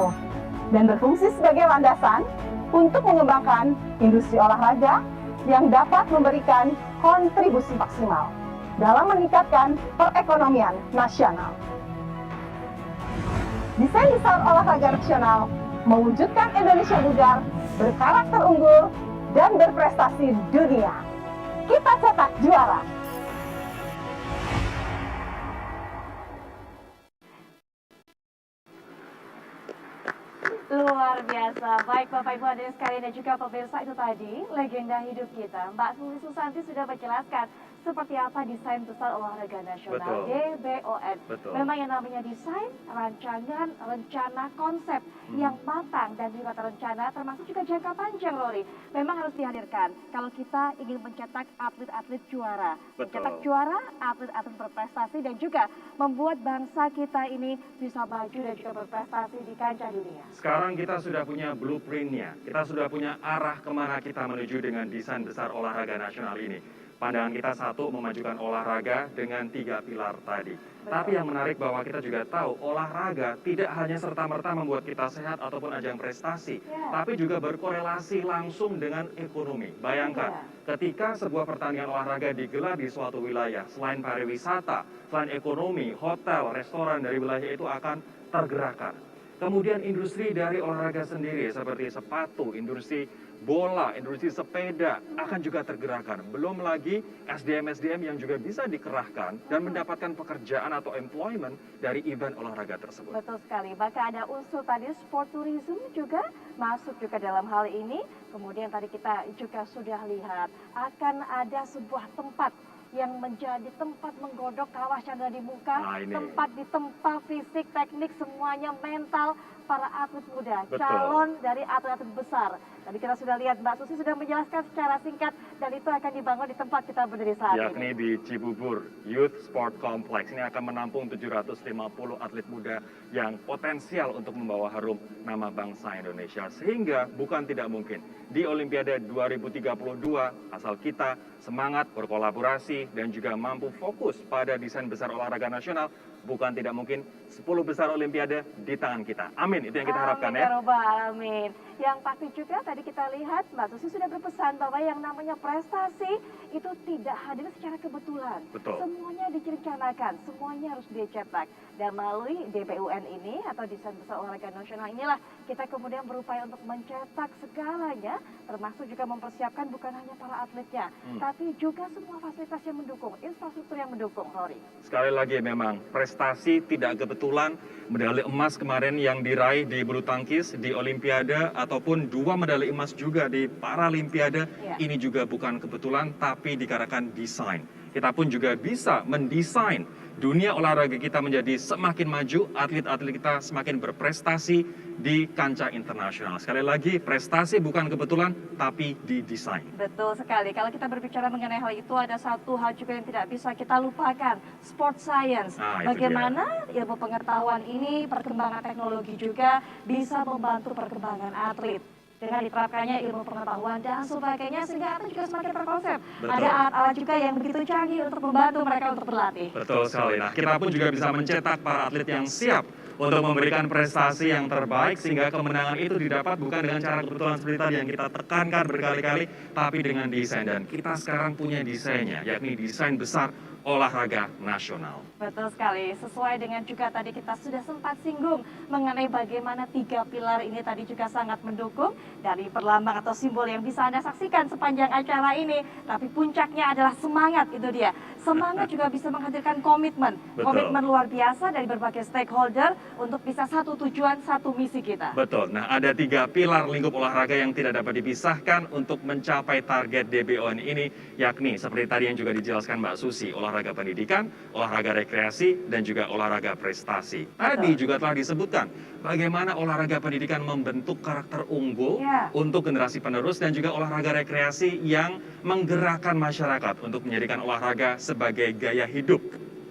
dan berfungsi sebagai landasan untuk mengembangkan industri olahraga yang dapat memberikan kontribusi maksimal dalam meningkatkan perekonomian nasional. Desain besar olahraga nasional mewujudkan Indonesia bugar, berkarakter unggul, dan berprestasi dunia. Kita cetak juara. Luar biasa. Baik Bapak Ibu hadirin sekalian dan juga pemirsa, itu tadi legenda hidup kita. Mbak Suli Susanti sudah menjelaskan seperti apa desain besar olahraga nasional. Betul. DBON. Betul. Memang yang namanya desain, rancangan, rencana, konsep yang matang dan juga terencana, termasuk juga jangka panjang, Rory. Memang harus dihadirkan kalau kita ingin mencetak atlet-atlet juara. Betul. Mencetak juara, atlet-atlet berprestasi, dan juga membuat bangsa kita ini bisa maju dan juga berprestasi di kancah dunia. Sekarang kita sudah punya blueprintnya, kita sudah punya arah kemana kita menuju dengan desain besar olahraga nasional ini. Pandangan kita satu, memajukan olahraga dengan 3 pilar tadi. Tapi yang menarik bahwa kita juga tahu olahraga tidak hanya serta-merta membuat kita sehat ataupun ajang prestasi, tapi juga berkorelasi langsung dengan ekonomi. Bayangkan, ketika sebuah pertandingan olahraga digelar di suatu wilayah, selain pariwisata, selain ekonomi, hotel, restoran dari wilayah itu akan tergerakkan. Kemudian industri dari olahraga sendiri seperti sepatu, industri bola, industri sepeda akan juga tergerakkan. Belum lagi SDM-SDM yang juga bisa dikerahkan dan mendapatkan pekerjaan atau employment dari event olahraga tersebut. Betul sekali. Bahkan ada unsur tadi sport tourism juga masuk juga dalam hal ini. Kemudian tadi kita juga sudah lihat akan ada sebuah tempat yang menjadi tempat menggodok kawah candra di muka, tempat ditempa fisik, teknik, semuanya mental, para atlet muda, Betul. calon dari atlet-atlet besar. Tadi kita sudah lihat Mbak Susi sudah menjelaskan secara singkat dan itu akan dibangun di tempat kita berdiri saat yakni ini. di Cibubur Youth Sport Complex. Ini akan menampung 750 atlet muda yang potensial untuk membawa harum nama bangsa Indonesia. Sehingga bukan tidak mungkin di Olimpiade 2032 asal kita semangat berkolaborasi dan juga mampu fokus pada desain besar olahraga nasional, bukan tidak mungkin 10 besar Olimpiade di tangan kita. Amin, itu yang kita harapkan Amin, ya. ya Robbal Alamin. Yang pasti juga tadi kita lihat Mbak Susi sudah berpesan bahwa yang namanya prestasi itu tidak hadir secara kebetulan. Betul. Semuanya direncanakan, semuanya harus dicetak. Dan melalui DBUN ini atau Desain Besar Olahraga Nasional inilah kita kemudian berupaya untuk mencetak segalanya, termasuk juga mempersiapkan bukan hanya para atletnya, tapi juga semua fasilitas yang mendukung, infrastruktur yang mendukung, Rory. Sekali lagi memang prestasi tidak kebetulan. Medali emas kemarin yang diraih di bulu tangkis di Olimpiade ataupun 2 medali emas juga di Paralimpiade, ini juga bukan kebetulan tapi dikarenakan desain. Kita pun juga bisa mendesain dunia olahraga kita menjadi semakin maju, atlet-atlet kita semakin berprestasi di kancah internasional. Sekali lagi, prestasi bukan kebetulan, tapi didesain. Betul sekali. Kalau kita berbicara mengenai hal itu, ada satu hal juga yang tidak bisa kita lupakan, sport science. Itu Bagaimana ilmu pengetahuan ini, perkembangan teknologi juga bisa membantu perkembangan atlet. Dengan diterapkannya ilmu pengetahuan dan sebagainya, sehingga atlet juga semakin terkonsep. Betul. Ada alat-alat juga yang begitu canggih untuk membantu mereka untuk berlatih. Betul sekali. Nah, kita pun juga bisa mencetak para atlet yang siap untuk memberikan prestasi yang terbaik sehingga kemenangan itu didapat bukan dengan cara kebetulan seperti tadi yang kita tekankan berkali-kali, tapi dengan desain. Dan kita sekarang punya desainnya, yakni desain besar olahraga nasional. Betul sekali, sesuai dengan juga tadi kita sudah sempat singgung mengenai bagaimana 3 pilar ini tadi juga sangat mendukung dari perlambang atau simbol yang bisa Anda saksikan sepanjang acara ini. Tapi puncaknya adalah semangat, itu dia. Semangat juga bisa menghadirkan komitmen. Betul. Komitmen luar biasa dari berbagai stakeholder untuk bisa satu tujuan, satu misi kita. Betul. Nah, ada 3 pilar lingkup olahraga yang tidak dapat dipisahkan untuk mencapai target DBON ini, yakni seperti tadi yang juga dijelaskan Mbak Susi, olahraga pendidikan, olahraga rekreasi, dan juga olahraga prestasi. Tadi juga telah disebutkan bagaimana olahraga pendidikan membentuk karakter unggul untuk generasi penerus dan juga olahraga rekreasi yang menggerakkan masyarakat untuk menjadikan olahraga sebagai gaya hidup.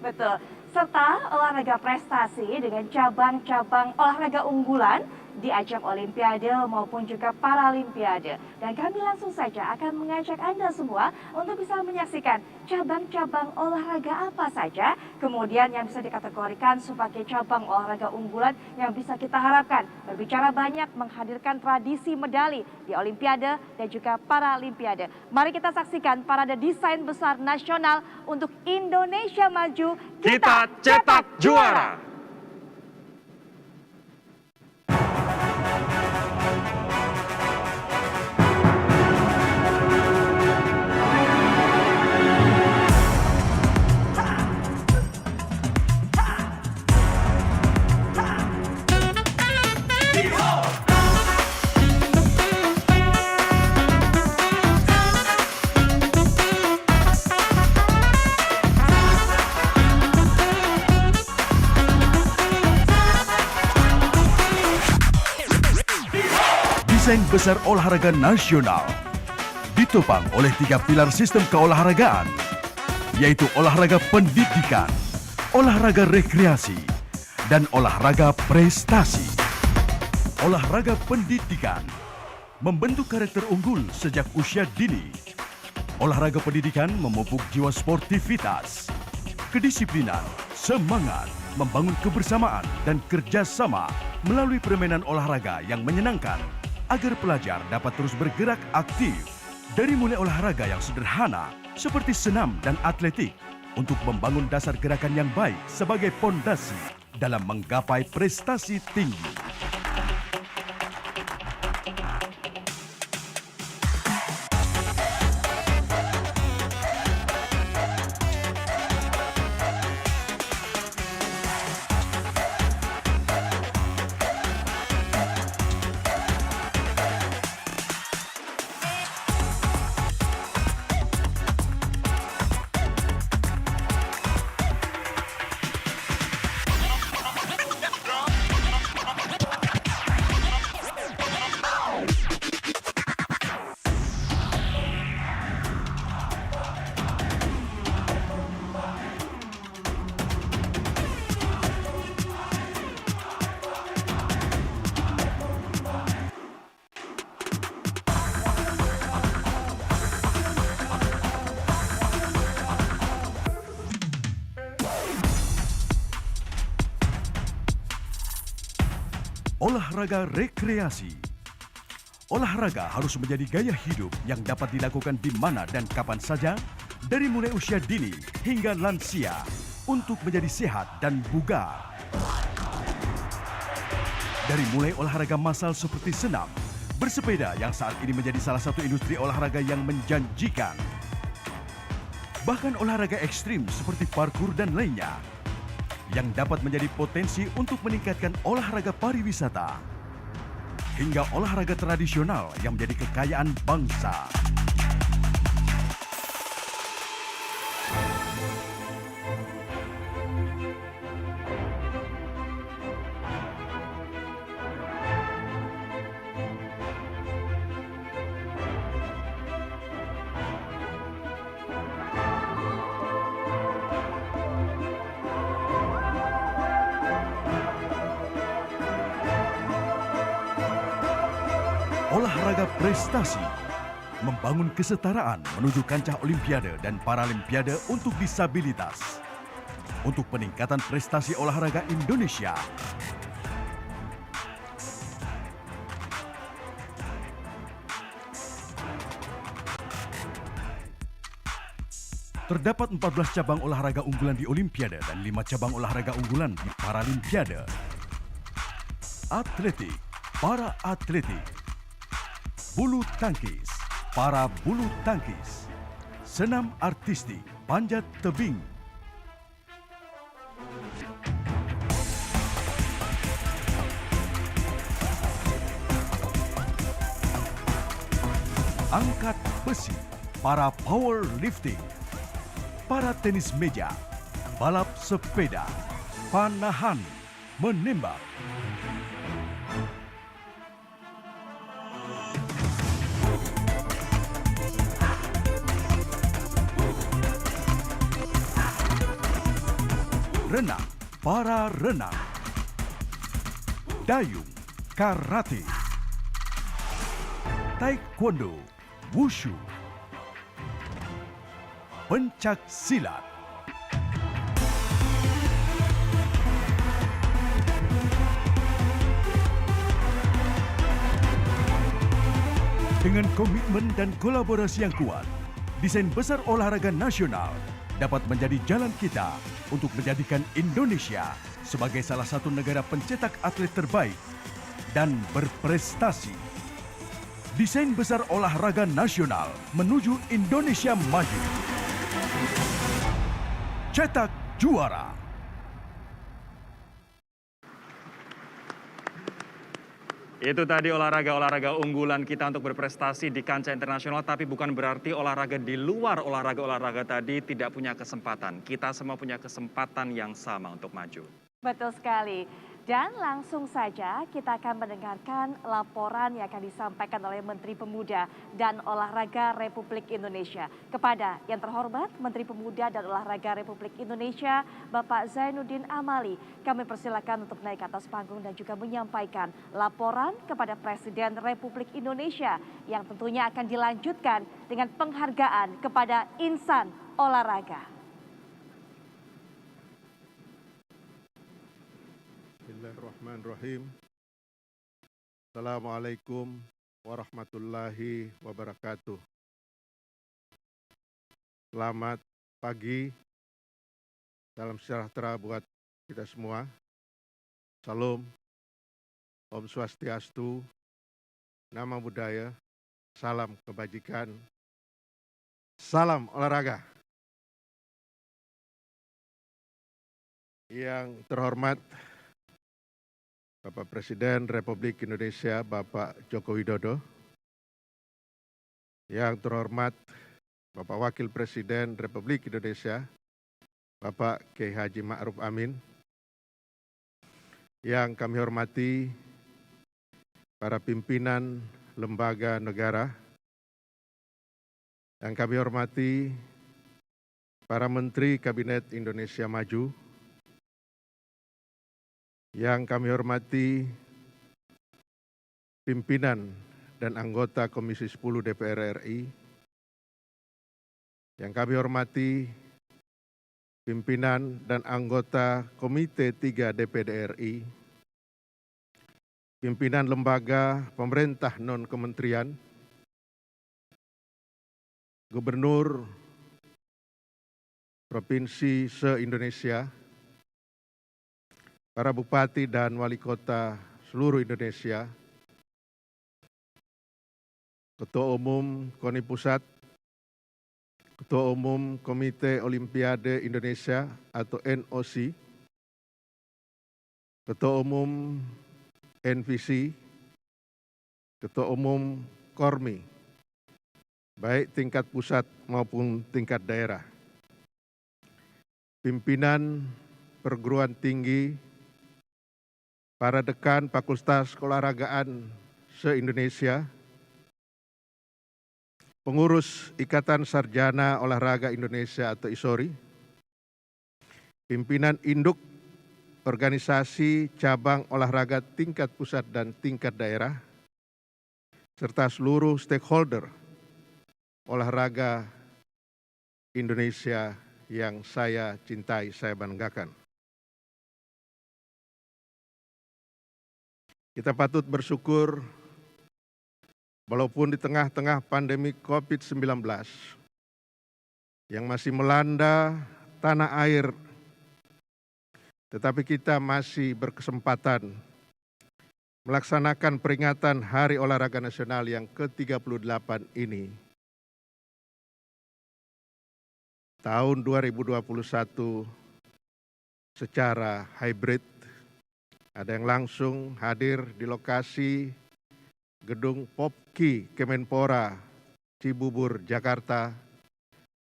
Betul. Serta olahraga prestasi dengan cabang-cabang olahraga unggulan di ajang Olimpiade maupun juga Paralimpiade. Dan kami langsung saja akan mengajak Anda semua untuk bisa menyaksikan cabang-cabang olahraga apa saja, kemudian yang bisa dikategorikan sebagai cabang olahraga unggulan yang bisa kita harapkan berbicara banyak menghadirkan tradisi medali di Olimpiade dan juga Paralimpiade. Mari kita saksikan parade desain besar nasional untuk Indonesia Maju. Kita cetak juara! Desain besar olahraga nasional ditopang oleh 3 pilar sistem keolahragaan, yaitu olahraga pendidikan, olahraga rekreasi, dan olahraga prestasi. Olahraga pendidikan membentuk karakter unggul sejak usia dini. Olahraga pendidikan memupuk jiwa sportivitas, kedisiplinan, semangat, membangun kebersamaan dan kerjasama melalui permainan olahraga yang menyenangkan, agar pelajar dapat terus bergerak aktif dari mulai olahraga yang sederhana seperti senam dan atletik untuk membangun dasar gerakan yang baik sebagai pondasi dalam menggapai prestasi tinggi. olahraga rekreasi. Olahraga harus menjadi gaya hidup yang dapat dilakukan di mana dan kapan saja, dari mulai usia dini hingga lansia, untuk menjadi sehat dan bugar. Dari mulai olahraga massal seperti senam, bersepeda yang saat ini menjadi salah satu industri olahraga yang menjanjikan. Bahkan olahraga ekstrim seperti parkur dan lainnya, yang dapat menjadi potensi untuk meningkatkan olahraga pariwisata, hingga olahraga tradisional yang menjadi kekayaan bangsa. Olahraga prestasi, membangun kesetaraan menuju kancah Olimpiade dan Paralimpiade untuk disabilitas. Untuk peningkatan prestasi olahraga Indonesia. Terdapat 14 cabang olahraga unggulan di Olimpiade dan 5 cabang olahraga unggulan di Paralimpiade. Atletik, para atletik. Bulu tangkis, para bulu tangkis. Senam artistik, panjat tebing. Angkat besi, para powerlifting. Para tenis meja, balap sepeda, panahan, menembak. Renang, para renang. Dayung, karate. Taekwondo, wushu. Pencak silat. Dengan komitmen dan kolaborasi yang kuat, desain besar olahraga nasional dapat menjadi jalan kita untuk menjadikan Indonesia sebagai salah satu negara pencetak atlet terbaik dan berprestasi. Desain besar olahraga nasional menuju Indonesia maju. Cetak juara. Itu tadi olahraga-olahraga unggulan kita untuk berprestasi di kancah internasional, tapi bukan berarti olahraga di luar olahraga-olahraga tadi tidak punya kesempatan. Kita semua punya kesempatan yang sama untuk maju. Betul sekali. Dan langsung saja kita akan mendengarkan laporan yang akan disampaikan oleh Menteri Pemuda dan Olahraga Republik Indonesia. Kepada yang terhormat Menteri Pemuda dan Olahraga Republik Indonesia, Bapak Zainuddin Amali, kami persilakan untuk naik ke atas panggung dan juga menyampaikan laporan kepada Presiden Republik Indonesia yang tentunya akan dilanjutkan dengan penghargaan kepada insan olahraga. Bismillahirrahmanirrahim. Assalamualaikum warahmatullahi wabarakatuh. Selamat pagi, salam sejahtera buat kita semua. Salam, Om Swastiastu, Namo Buddhaya, salam kebajikan, salam olahraga. Yang terhormat Bapak Presiden Republik Indonesia, Bapak Joko Widodo. Yang terhormat Bapak Wakil Presiden Republik Indonesia, Bapak Kiai Haji Ma'ruf Amin. Yang kami hormati para pimpinan lembaga negara. Yang kami hormati para Menteri Kabinet Indonesia Maju. Yang kami hormati pimpinan dan anggota Komisi 10 DPR RI. Yang kami hormati pimpinan dan anggota Komite 3 DPD RI. pimpinan lembaga pemerintah non-kementerian, gubernur provinsi se-Indonesia, para bupati dan wali kota seluruh Indonesia, Ketua Umum KONI Pusat, Ketua Umum Komite Olimpiade Indonesia atau NOC, Ketua Umum NVC, Ketua Umum KORMI, baik tingkat pusat maupun tingkat daerah, pimpinan perguruan tinggi, para dekan Fakultas Keolahragaan se-Indonesia, pengurus Ikatan Sarjana Olahraga Indonesia atau ISORI, pimpinan induk organisasi cabang olahraga tingkat pusat dan tingkat daerah, serta seluruh stakeholder olahraga Indonesia yang saya cintai, saya banggakan. Kita patut bersyukur walaupun di tengah-tengah pandemi COVID-19 yang masih melanda tanah air, tetapi kita masih berkesempatan melaksanakan peringatan Hari Olahraga Nasional yang ke-38 ini. Tahun 2021 secara hybrid, ada yang langsung hadir di lokasi Gedung Popki Kemenpora, Cibubur, Jakarta,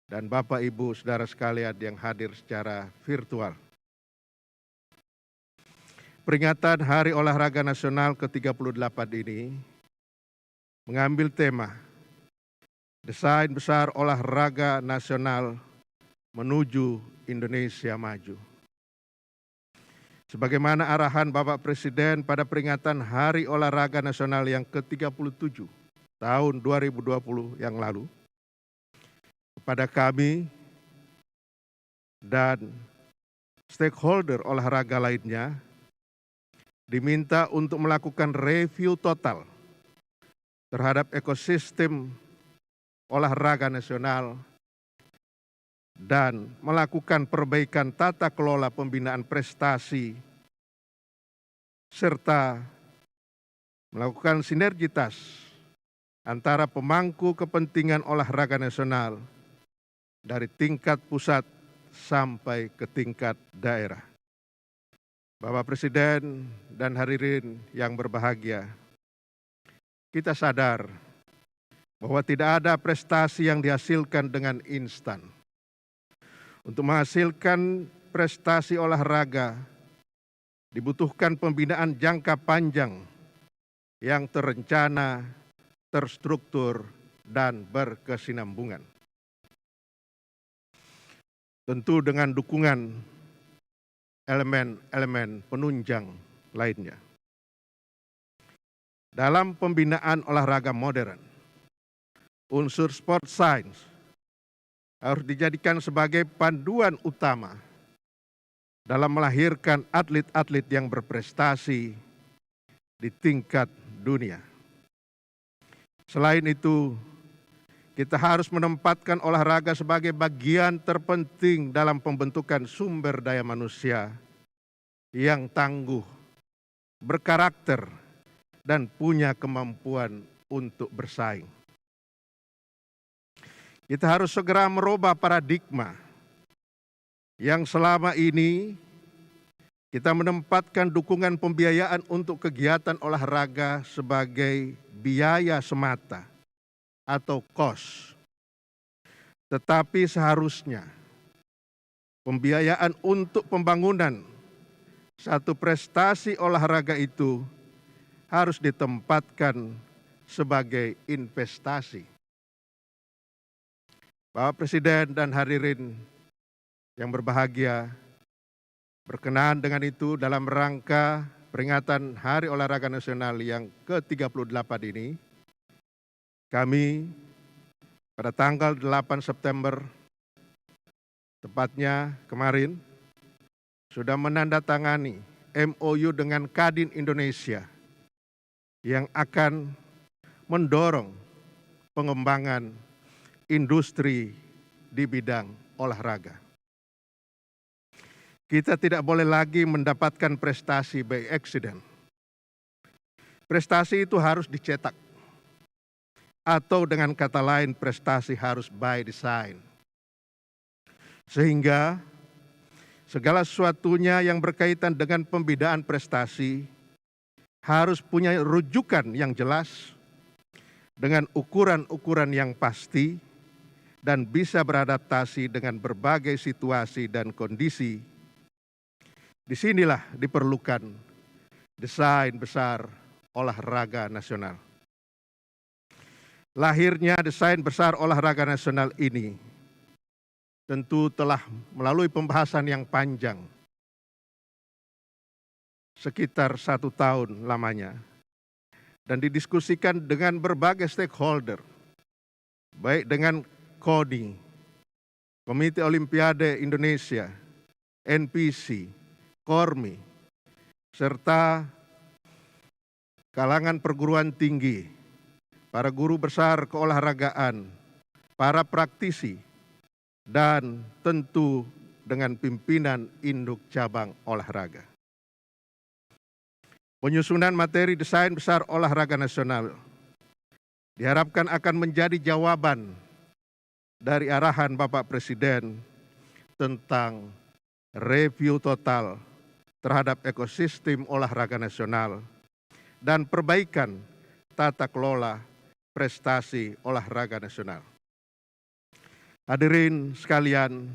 dan Bapak Ibu Saudara sekalian yang hadir secara virtual. Peringatan Hari Olahraga Nasional ke-38 ini mengambil tema Desain Besar Olahraga Nasional menuju Indonesia Maju. Sebagaimana arahan Bapak Presiden pada peringatan Hari Olahraga Nasional yang ke-37 tahun 2020 yang lalu, kepada kami dan stakeholder olahraga lainnya, diminta untuk melakukan review total terhadap ekosistem olahraga nasional dan melakukan perbaikan tata kelola pembinaan prestasi, serta melakukan sinergitas antara pemangku kepentingan olahraga nasional dari tingkat pusat sampai ke tingkat daerah. Bapak Presiden dan hadirin yang berbahagia, kita sadar bahwa tidak ada prestasi yang dihasilkan dengan instan. Untuk menghasilkan prestasi olahraga, dibutuhkan pembinaan jangka panjang yang terencana, terstruktur, dan berkesinambungan. Tentu dengan dukungan elemen-elemen penunjang lainnya. Dalam pembinaan olahraga modern, unsur sport science harus dijadikan sebagai panduan utama dalam melahirkan atlet-atlet yang berprestasi di tingkat dunia. Selain itu, kita harus menempatkan olahraga sebagai bagian terpenting dalam pembentukan sumber daya manusia yang tangguh, berkarakter, dan punya kemampuan untuk bersaing. Kita harus segera merubah paradigma yang selama ini kita menempatkan dukungan pembiayaan untuk kegiatan olahraga sebagai biaya semata atau cost. Tetapi seharusnya pembiayaan untuk pembangunan satu prestasi olahraga itu harus ditempatkan sebagai investasi. Bapak Presiden dan hadirin yang berbahagia, berkenaan dengan itu dalam rangka peringatan Hari Olahraga Nasional yang ke-38 ini, kami pada tanggal 8 September, tepatnya kemarin, sudah menandatangani MOU dengan Kadin Indonesia yang akan mendorong pengembangan industri di bidang olahraga. Kita tidak boleh lagi mendapatkan prestasi by accident. Prestasi itu harus dicetak. Atau dengan kata lain, prestasi harus by design. Sehingga segala sesuatunya yang berkaitan dengan pembinaan prestasi harus punya rujukan yang jelas, dengan ukuran-ukuran yang pasti, dan bisa beradaptasi dengan berbagai situasi dan kondisi. Disinilah diperlukan desain besar olahraga nasional. Lahirnya desain besar olahraga nasional ini tentu telah melalui pembahasan yang panjang, sekitar 1 tahun lamanya, dan didiskusikan dengan berbagai stakeholder, baik dengan KONI, Komite Olimpiade Indonesia, NPC, KORMI, serta kalangan perguruan tinggi, para guru besar keolahragaan, para praktisi, dan tentu dengan pimpinan induk cabang olahraga. Penyusunan materi desain besar olahraga nasional diharapkan akan menjadi jawaban dari arahan Bapak Presiden tentang review total terhadap ekosistem olahraga nasional dan perbaikan tata kelola prestasi olahraga nasional. Hadirin sekalian,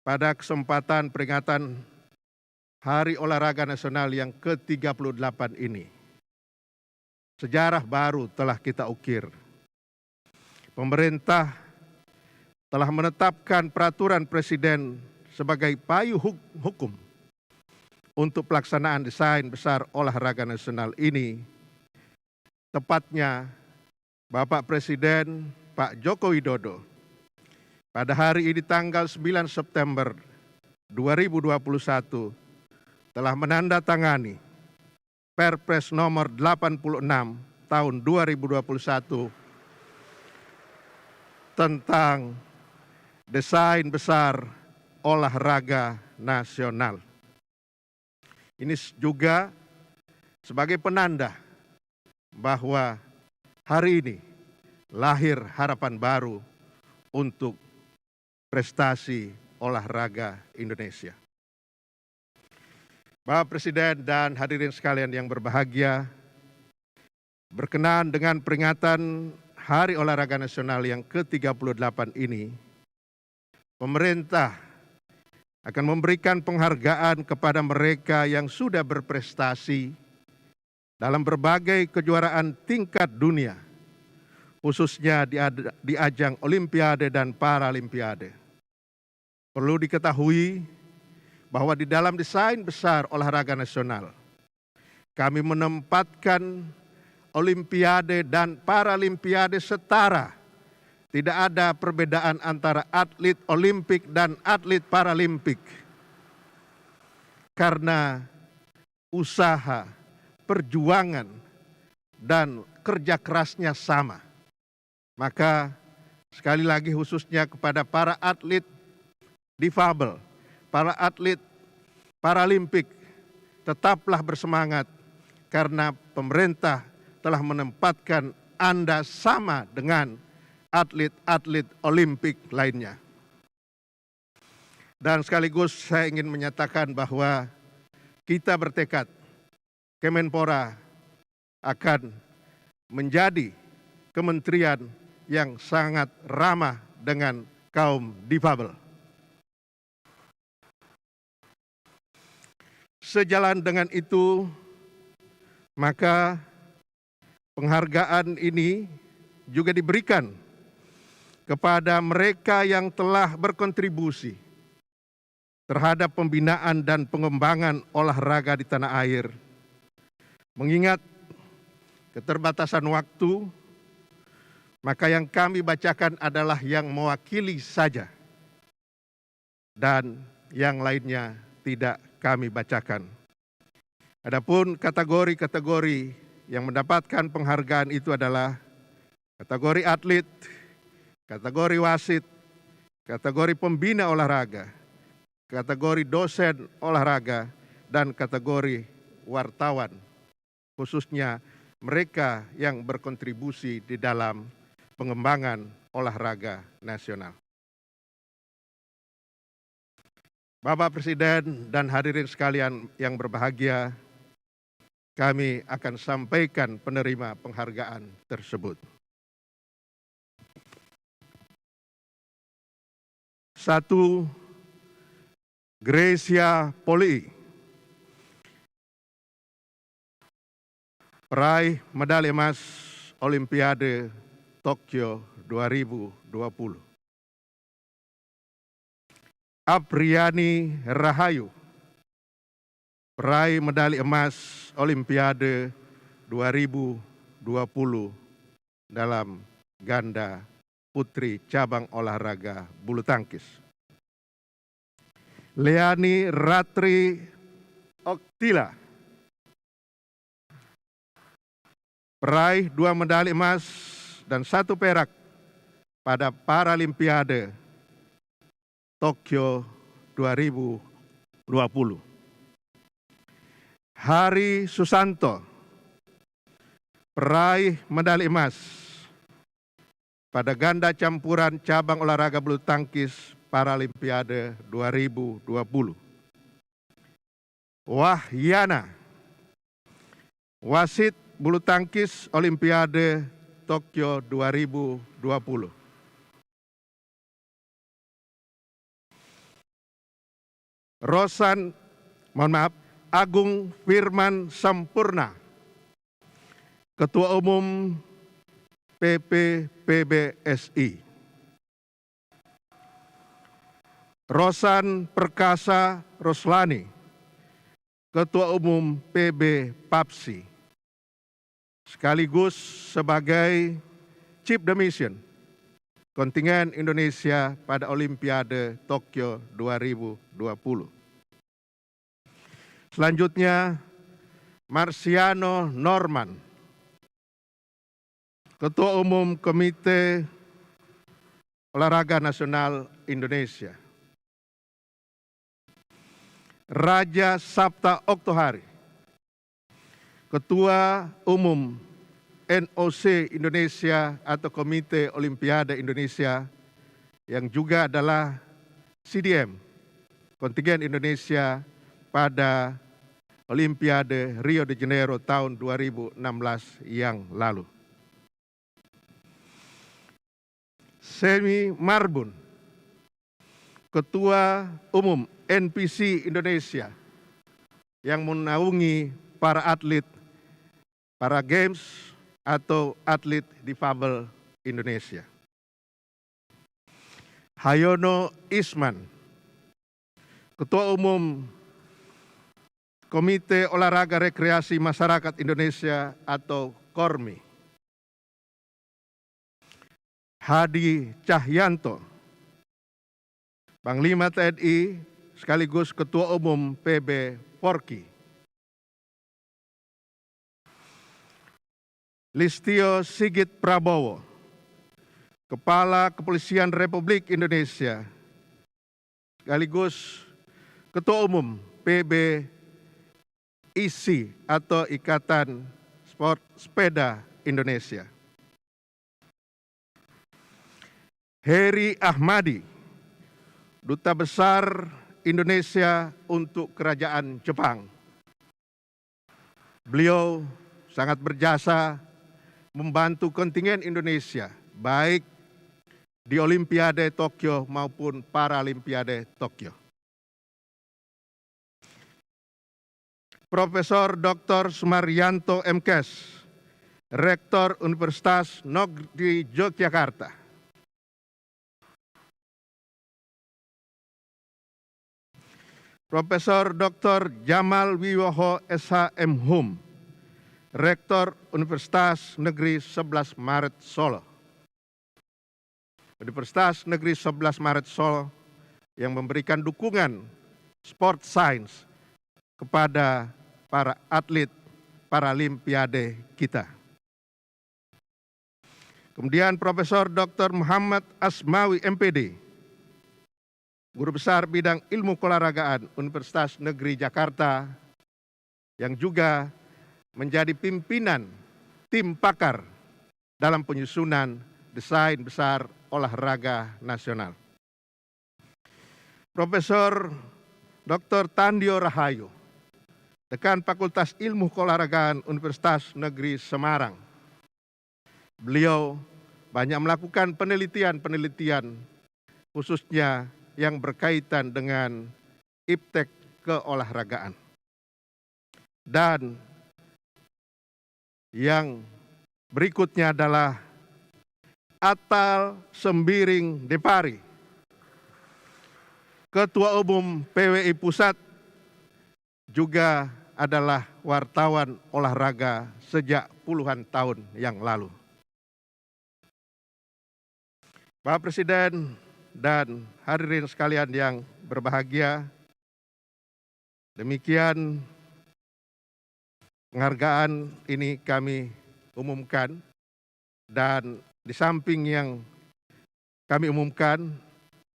pada kesempatan peringatan Hari Olahraga Nasional yang ke-38 ini, sejarah baru telah kita ukir. Pemerintah telah menetapkan peraturan Presiden sebagai payung hukum untuk pelaksanaan desain besar olahraga nasional ini. Tepatnya Bapak Presiden Pak Joko Widodo pada hari ini tanggal 9 September 2021 telah menandatangani Perpres nomor 86 tahun 2021 tentang desain besar olahraga nasional. Ini juga sebagai penanda bahwa hari ini lahir harapan baru untuk prestasi olahraga Indonesia. Bapak Presiden dan hadirin sekalian yang berbahagia, berkenaan dengan peringatan Hari Olahraga Nasional yang ke-38 ini, pemerintah akan memberikan penghargaan kepada mereka yang sudah berprestasi dalam berbagai kejuaraan tingkat dunia, khususnya di ajang Olimpiade dan Paralimpiade. Perlu diketahui bahwa di dalam desain besar olahraga nasional, kami menempatkan Olimpiade dan Paralimpiade setara. Tidak ada perbedaan antara atlet Olimpik dan atlet Paralimpik. Karena usaha, perjuangan, dan kerja kerasnya sama. Maka sekali lagi khususnya kepada para atlet difabel, para atlet Paralimpik, tetaplah bersemangat karena pemerintah telah menempatkan Anda sama dengan atlet-atlet Olimpik lainnya. Dan sekaligus saya ingin menyatakan bahwa kita bertekad Kemenpora akan menjadi kementerian yang sangat ramah dengan kaum difabel. Sejalan dengan itu, maka penghargaan ini juga diberikan kepada mereka yang telah berkontribusi terhadap pembinaan dan pengembangan olahraga di tanah air. Mengingat keterbatasan waktu, maka yang kami bacakan adalah yang mewakili saja, dan yang lainnya tidak kami bacakan. Adapun kategori-kategori yang mendapatkan penghargaan itu adalah kategori atlet, kategori wasit, kategori pembina olahraga, kategori dosen olahraga, dan kategori wartawan, khususnya mereka yang berkontribusi di dalam pengembangan olahraga nasional. Bapak Presiden dan hadirin sekalian yang berbahagia, kami akan sampaikan penerima penghargaan tersebut. 1. Gracia Poli, peraih medali emas Olimpiade Tokyo 2020. Apriani Rahayu, peraih medali emas Olimpiade 2020 dalam ganda putri cabang olahraga bulu tangkis. Leani Ratri Oktila, peraih 2 medali emas dan 1 perak pada Paralimpiade Tokyo 2020. Hari Susanto, peraih medali emas pada ganda campuran cabang olahraga bulu tangkis Paralimpiade 2020. Wahyana, wasit bulu tangkis Olimpiade Tokyo 2020. Agung Firman Sampurna, Ketua Umum PPPBSI. Rosan Perkasa Roslani, Ketua Umum PB Papsi, sekaligus sebagai Chief the Mission kontingen Indonesia pada Olimpiade Tokyo 2020. Selanjutnya, Marciano Norman, Ketua Umum Komite Olahraga Nasional Indonesia. Raja Sabta Oktohari, Ketua Umum NOC Indonesia atau Komite Olimpiade Indonesia, yang juga adalah CDM, kontingen Indonesia pada Olimpiade Rio de Janeiro tahun 2016 yang lalu. Semi Marbun, Ketua Umum NPC Indonesia, yang menaungi para atlet para Games atau atlet difabel Indonesia. Hayono Isman, Ketua Umum Komite Olahraga Rekreasi Masyarakat Indonesia atau KORMI. Hadi Cahyanto, Panglima TNI sekaligus Ketua Umum PB Porki. Listio Sigit Prabowo, Kepala Kepolisian Republik Indonesia sekaligus Ketua Umum PB ISI atau Ikatan Sport Sepeda Indonesia. Heri Ahmadi, Duta Besar Indonesia untuk Kerajaan Jepang. Beliau sangat berjasa membantu kontingen Indonesia, baik di Olimpiade Tokyo maupun Paralimpiade Tokyo. Profesor Dr. Sumaryanto MKes, Rektor Universitas Negeri Yogyakarta. Profesor Dr. Jamal Wiwoho SHM Hum, Rektor Universitas Negeri 11 Maret Solo. Universitas Negeri 11 Maret Solo yang memberikan dukungan sport science kepada para atlet Paralimpiade kita. Kemudian Profesor Dr. Muhammad Asmawi MPD, Guru Besar Bidang Ilmu Keolahragaan Universitas Negeri Jakarta, yang juga menjadi pimpinan tim pakar dalam penyusunan desain besar olahraga nasional. Profesor Dr. Tandio Rahayu, Dekan Fakultas Ilmu Keolahragaan Universitas Negeri Semarang. Beliau banyak melakukan penelitian khususnya yang berkaitan dengan iptek keolahragaan. Dan yang berikutnya adalah Atal Sembiring Depari, Ketua Umum PWI Pusat, juga adalah wartawan olahraga sejak puluhan tahun yang lalu. Bapak Presiden dan hadirin sekalian yang berbahagia, demikian penghargaan ini kami umumkan, dan di samping yang kami umumkan,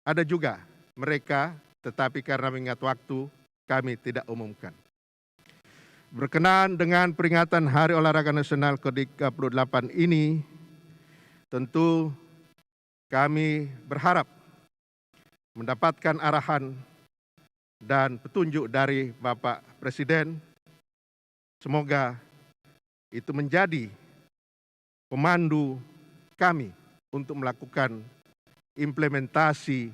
ada juga mereka, tetapi karena mengingat waktu, kami tidak umumkan. Berkenaan dengan peringatan Hari Olahraga Nasional ke-38 ini, tentu kami berharap mendapatkan arahan dan petunjuk dari Bapak Presiden. Semoga itu menjadi pemandu kami untuk melakukan implementasi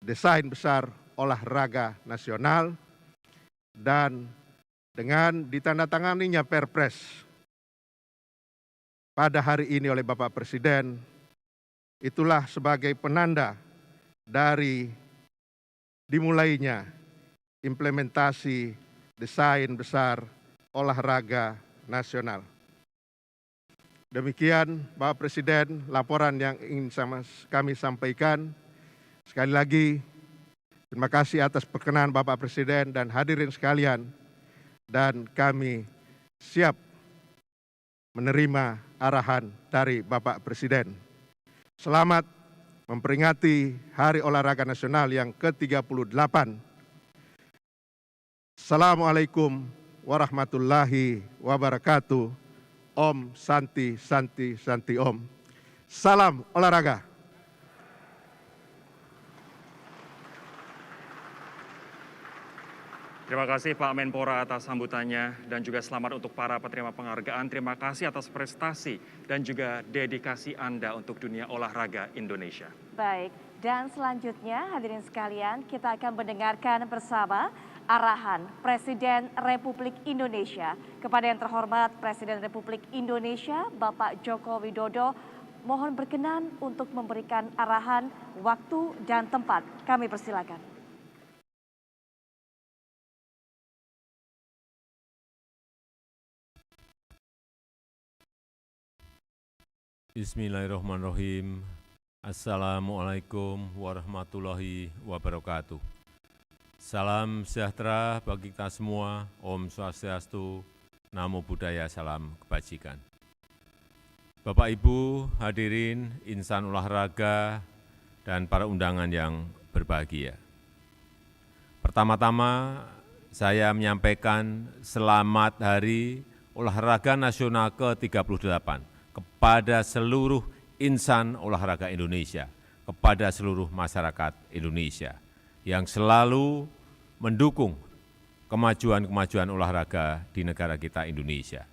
desain besar olahraga nasional, dan dengan ditandatanganinya Perpres pada hari ini oleh Bapak Presiden, itulah sebagai penanda dari dimulainya implementasi desain besar olahraga nasional. Demikian Bapak Presiden laporan yang ingin kami sampaikan. Sekali lagi terima kasih atas perkenan Bapak Presiden dan hadirin sekalian, dan kami siap menerima arahan dari Bapak Presiden. Selamat memperingati Hari Olahraga Nasional yang ke-38. Assalamualaikum warahmatullahi wabarakatuh. Om Santi Santi Santi Om. Salam olahraga. Terima kasih Pak Menpora atas sambutannya, dan juga selamat untuk para penerima penghargaan. Terima kasih atas prestasi dan juga dedikasi Anda untuk dunia olahraga Indonesia. Baik, dan selanjutnya hadirin sekalian, kita akan mendengarkan bersama arahan Presiden Republik Indonesia kepada yang terhormat Presiden Republik Indonesia Bapak Joko Widodo. Mohon berkenan untuk memberikan arahan, waktu dan tempat. Kami persilakan. Bismillahirrahmanirrahim. Assalamualaikum warahmatullahi wabarakatuh. Salam sejahtera bagi kita semua. Om Swastiastu, Namo Buddhaya, salam kebajikan. Bapak Ibu hadirin, insan olahraga, dan para undangan yang berbahagia. Pertama-tama saya menyampaikan selamat Hari Olahraga Nasional ke-38 kepada seluruh insan olahraga Indonesia, kepada seluruh masyarakat Indonesia yang selalu mendukung kemajuan-kemajuan olahraga di negara kita Indonesia.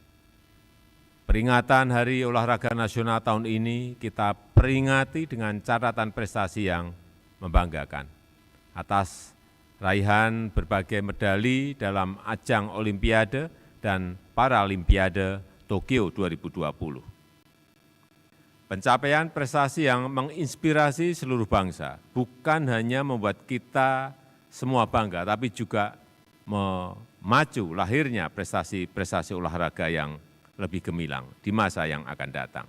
Peringatan Hari Olahraga Nasional tahun ini kita peringati dengan catatan prestasi yang membanggakan atas raihan berbagai medali dalam ajang Olimpiade dan Paralimpiade Tokyo 2020. Pencapaian prestasi yang menginspirasi seluruh bangsa bukan hanya membuat kita semua bangga, tapi juga memacu lahirnya prestasi-prestasi olahraga yang lebih gemilang di masa yang akan datang.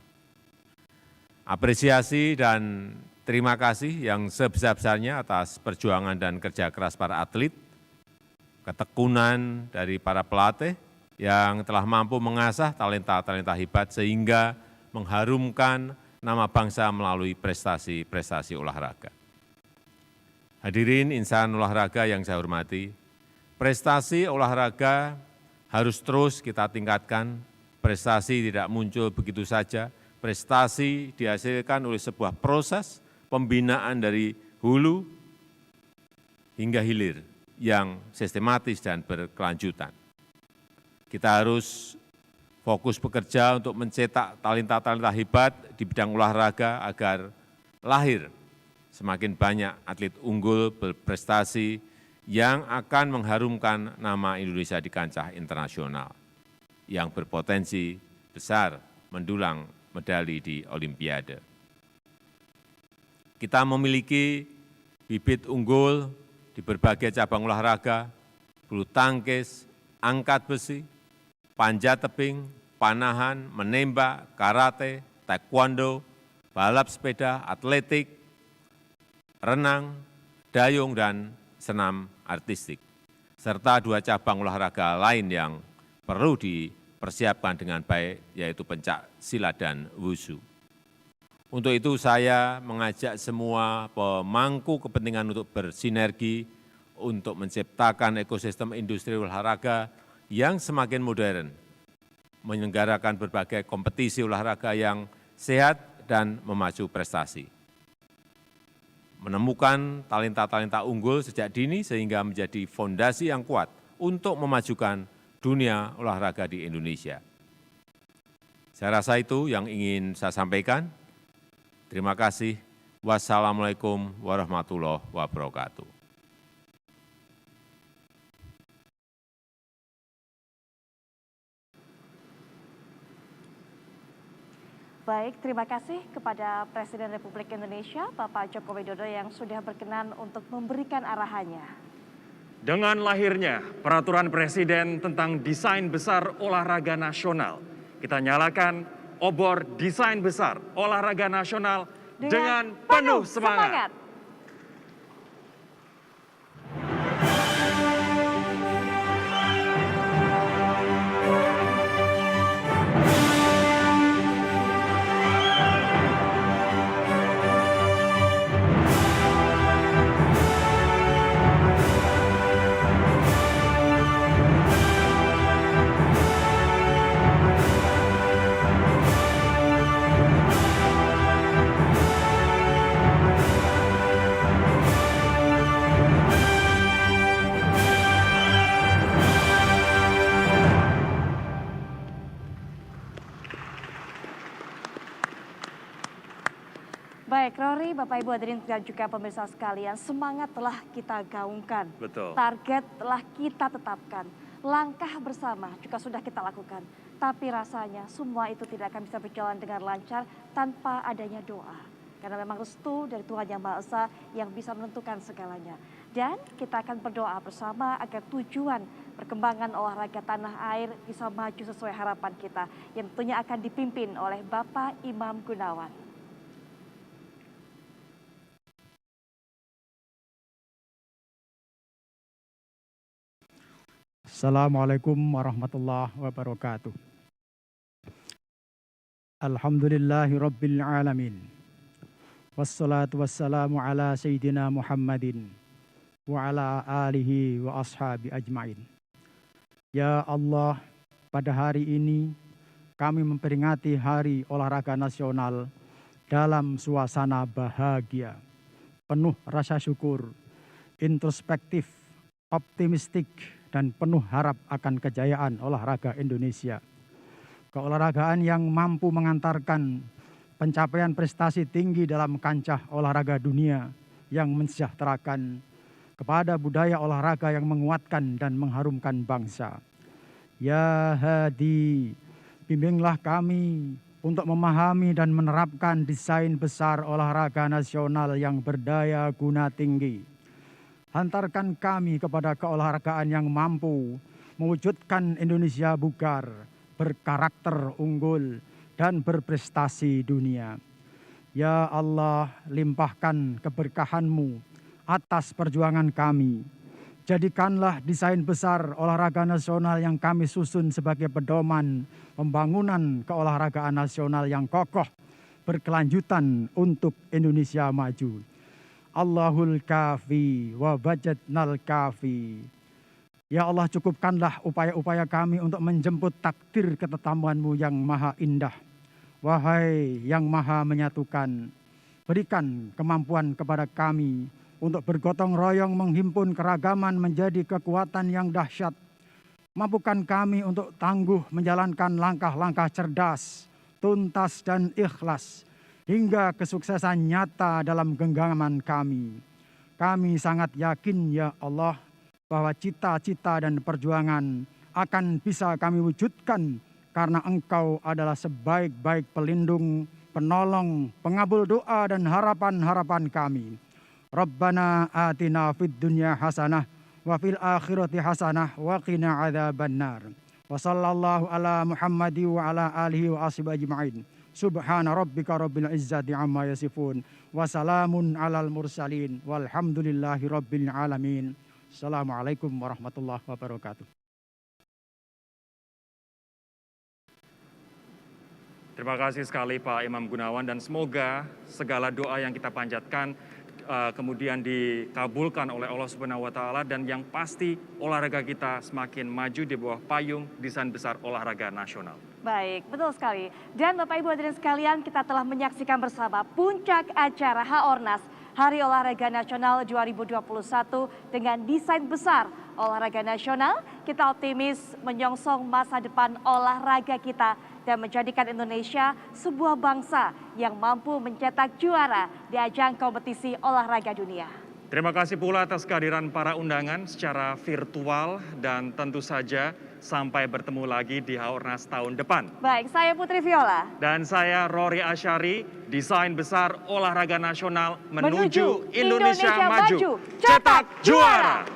Apresiasi dan terima kasih yang sebesar-besarnya atas perjuangan dan kerja keras para atlet, ketekunan dari para pelatih, yang telah mampu mengasah talenta-talenta hebat sehingga mengharumkan nama bangsa melalui prestasi-prestasi olahraga. Hadirin insan olahraga yang saya hormati, prestasi olahraga harus terus kita tingkatkan. Prestasi tidak muncul begitu saja, prestasi dihasilkan oleh sebuah proses pembinaan dari hulu hingga hilir yang sistematis dan berkelanjutan. Kita harus fokus bekerja untuk mencetak talenta-talenta hebat di bidang olahraga agar lahir semakin banyak atlet unggul berprestasi yang akan mengharumkan nama Indonesia di kancah internasional, yang berpotensi besar mendulang medali di Olimpiade. Kita memiliki bibit unggul di berbagai cabang olahraga, bulu tangkis, angkat besi, panjat tebing, panahan, menembak, karate, taekwondo, balap sepeda, atletik, renang, dayung, dan senam artistik, serta 2 cabang olahraga lain yang perlu dipersiapkan dengan baik, yaitu pencak silat dan wushu. Untuk itu saya mengajak semua pemangku kepentingan untuk bersinergi untuk menciptakan ekosistem industri olahraga yang semakin modern, menyelenggarakan berbagai kompetisi olahraga yang sehat dan memacu prestasi, menemukan talenta-talenta unggul sejak dini sehingga menjadi fondasi yang kuat untuk memajukan dunia olahraga di Indonesia. Saya rasa itu yang ingin saya sampaikan. Terima kasih. Wassalamualaikum warahmatullahi wabarakatuh. Baik, terima kasih kepada Presiden Republik Indonesia, Bapak Joko Widodo yang sudah berkenan untuk memberikan arahannya. Dengan lahirnya Peraturan Presiden tentang Desain Besar Olahraga Nasional, kita nyalakan obor Desain Besar Olahraga Nasional dengan penuh semangat. Baik, Rory, Bapak Ibu hadirin dan juga pemirsa sekalian, semangat telah kita gaungkan. Betul. Target telah kita tetapkan. Langkah bersama juga sudah kita lakukan. Tapi rasanya semua itu tidak akan bisa berjalan dengan lancar tanpa adanya doa. Karena memang restu dari Tuhan Yang Maha Esa yang bisa menentukan segalanya. Dan kita akan berdoa bersama agar tujuan perkembangan olahraga tanah air bisa maju sesuai harapan kita. Yang tentunya akan dipimpin oleh Bapak Imam Gunawan. Assalamualaikum warahmatullahi wabarakatuh. Alhamdulillahi rabbil alamin. Wassalatu wassalamu ala Sayyidina Muhammadin wa ala alihi wa ashabi ajmain. Ya Allah, pada hari ini kami memperingati Hari Olahraga Nasional dalam suasana bahagia, penuh rasa syukur, introspektif, optimistik, dan penuh harap akan kejayaan olahraga Indonesia. Keolahragaan yang mampu mengantarkan pencapaian prestasi tinggi dalam kancah olahraga dunia yang mensejahterakan, kepada budaya olahraga yang menguatkan dan mengharumkan bangsa. Ya Hadi, bimbinglah kami untuk memahami dan menerapkan desain besar olahraga nasional yang berdaya guna tinggi. Hantarkan kami kepada keolahragaan yang mampu mewujudkan Indonesia bugar, berkarakter unggul, dan berprestasi dunia. Ya Allah, limpahkan keberkahan-Mu atas perjuangan kami. Jadikanlah desain besar olahraga nasional yang kami susun sebagai pedoman pembangunan keolahragaan nasional yang kokoh, berkelanjutan untuk Indonesia maju. Allahul kafi wa bajatnal kafi. Ya Allah, cukupkanlah upaya-upaya kami untuk menjemput takdir ketetapan-Mu yang maha indah. Wahai yang maha menyatukan, berikan kemampuan kepada kami untuk bergotong royong menghimpun keragaman menjadi kekuatan yang dahsyat. Mampukan kami untuk tangguh menjalankan langkah-langkah cerdas, tuntas dan ikhlas, hingga kesuksesan nyata dalam genggaman kami. Kami sangat yakin ya Allah, bahwa cita-cita dan perjuangan akan bisa kami wujudkan karena Engkau adalah sebaik-baik pelindung, penolong, pengabul doa dan harapan-harapan kami. Rabbana atina fid dunya hasanah wa fil akhirati hasanah wa qina adzabannar. Wa sallallahu ala Muhammadi wa ala alihi wa ashabihi ajma'in. Subhana rabbika rabbil izzati amma yasifun wa salamun alal mursalin walhamdulillahi rabbil alamin. Assalamualaikum warahmatullahi wabarakatuh. Terima kasih sekali Pak Imam Gunawan, dan semoga segala doa yang kita panjatkan kemudian dikabulkan oleh Allah Subhanahu wa taala, dan yang pasti olahraga kita semakin maju di bawah payung desain besar olahraga nasional. Baik, betul sekali. Dan Bapak Ibu hadirin sekalian, kita telah menyaksikan bersama puncak acara Haornas Hari Olahraga Nasional 2021 dengan desain besar olahraga nasional. Kita optimis menyongsong masa depan olahraga kita dan menjadikan Indonesia sebuah bangsa yang mampu mencetak juara di ajang kompetisi olahraga dunia. Terima kasih pula atas kehadiran para undangan secara virtual, dan tentu saja sampai bertemu lagi di Haornas tahun depan. Baik, saya Putri Viola. Dan saya Rory Asyari, desain besar olahraga nasional menuju Indonesia maju. Cetak juara!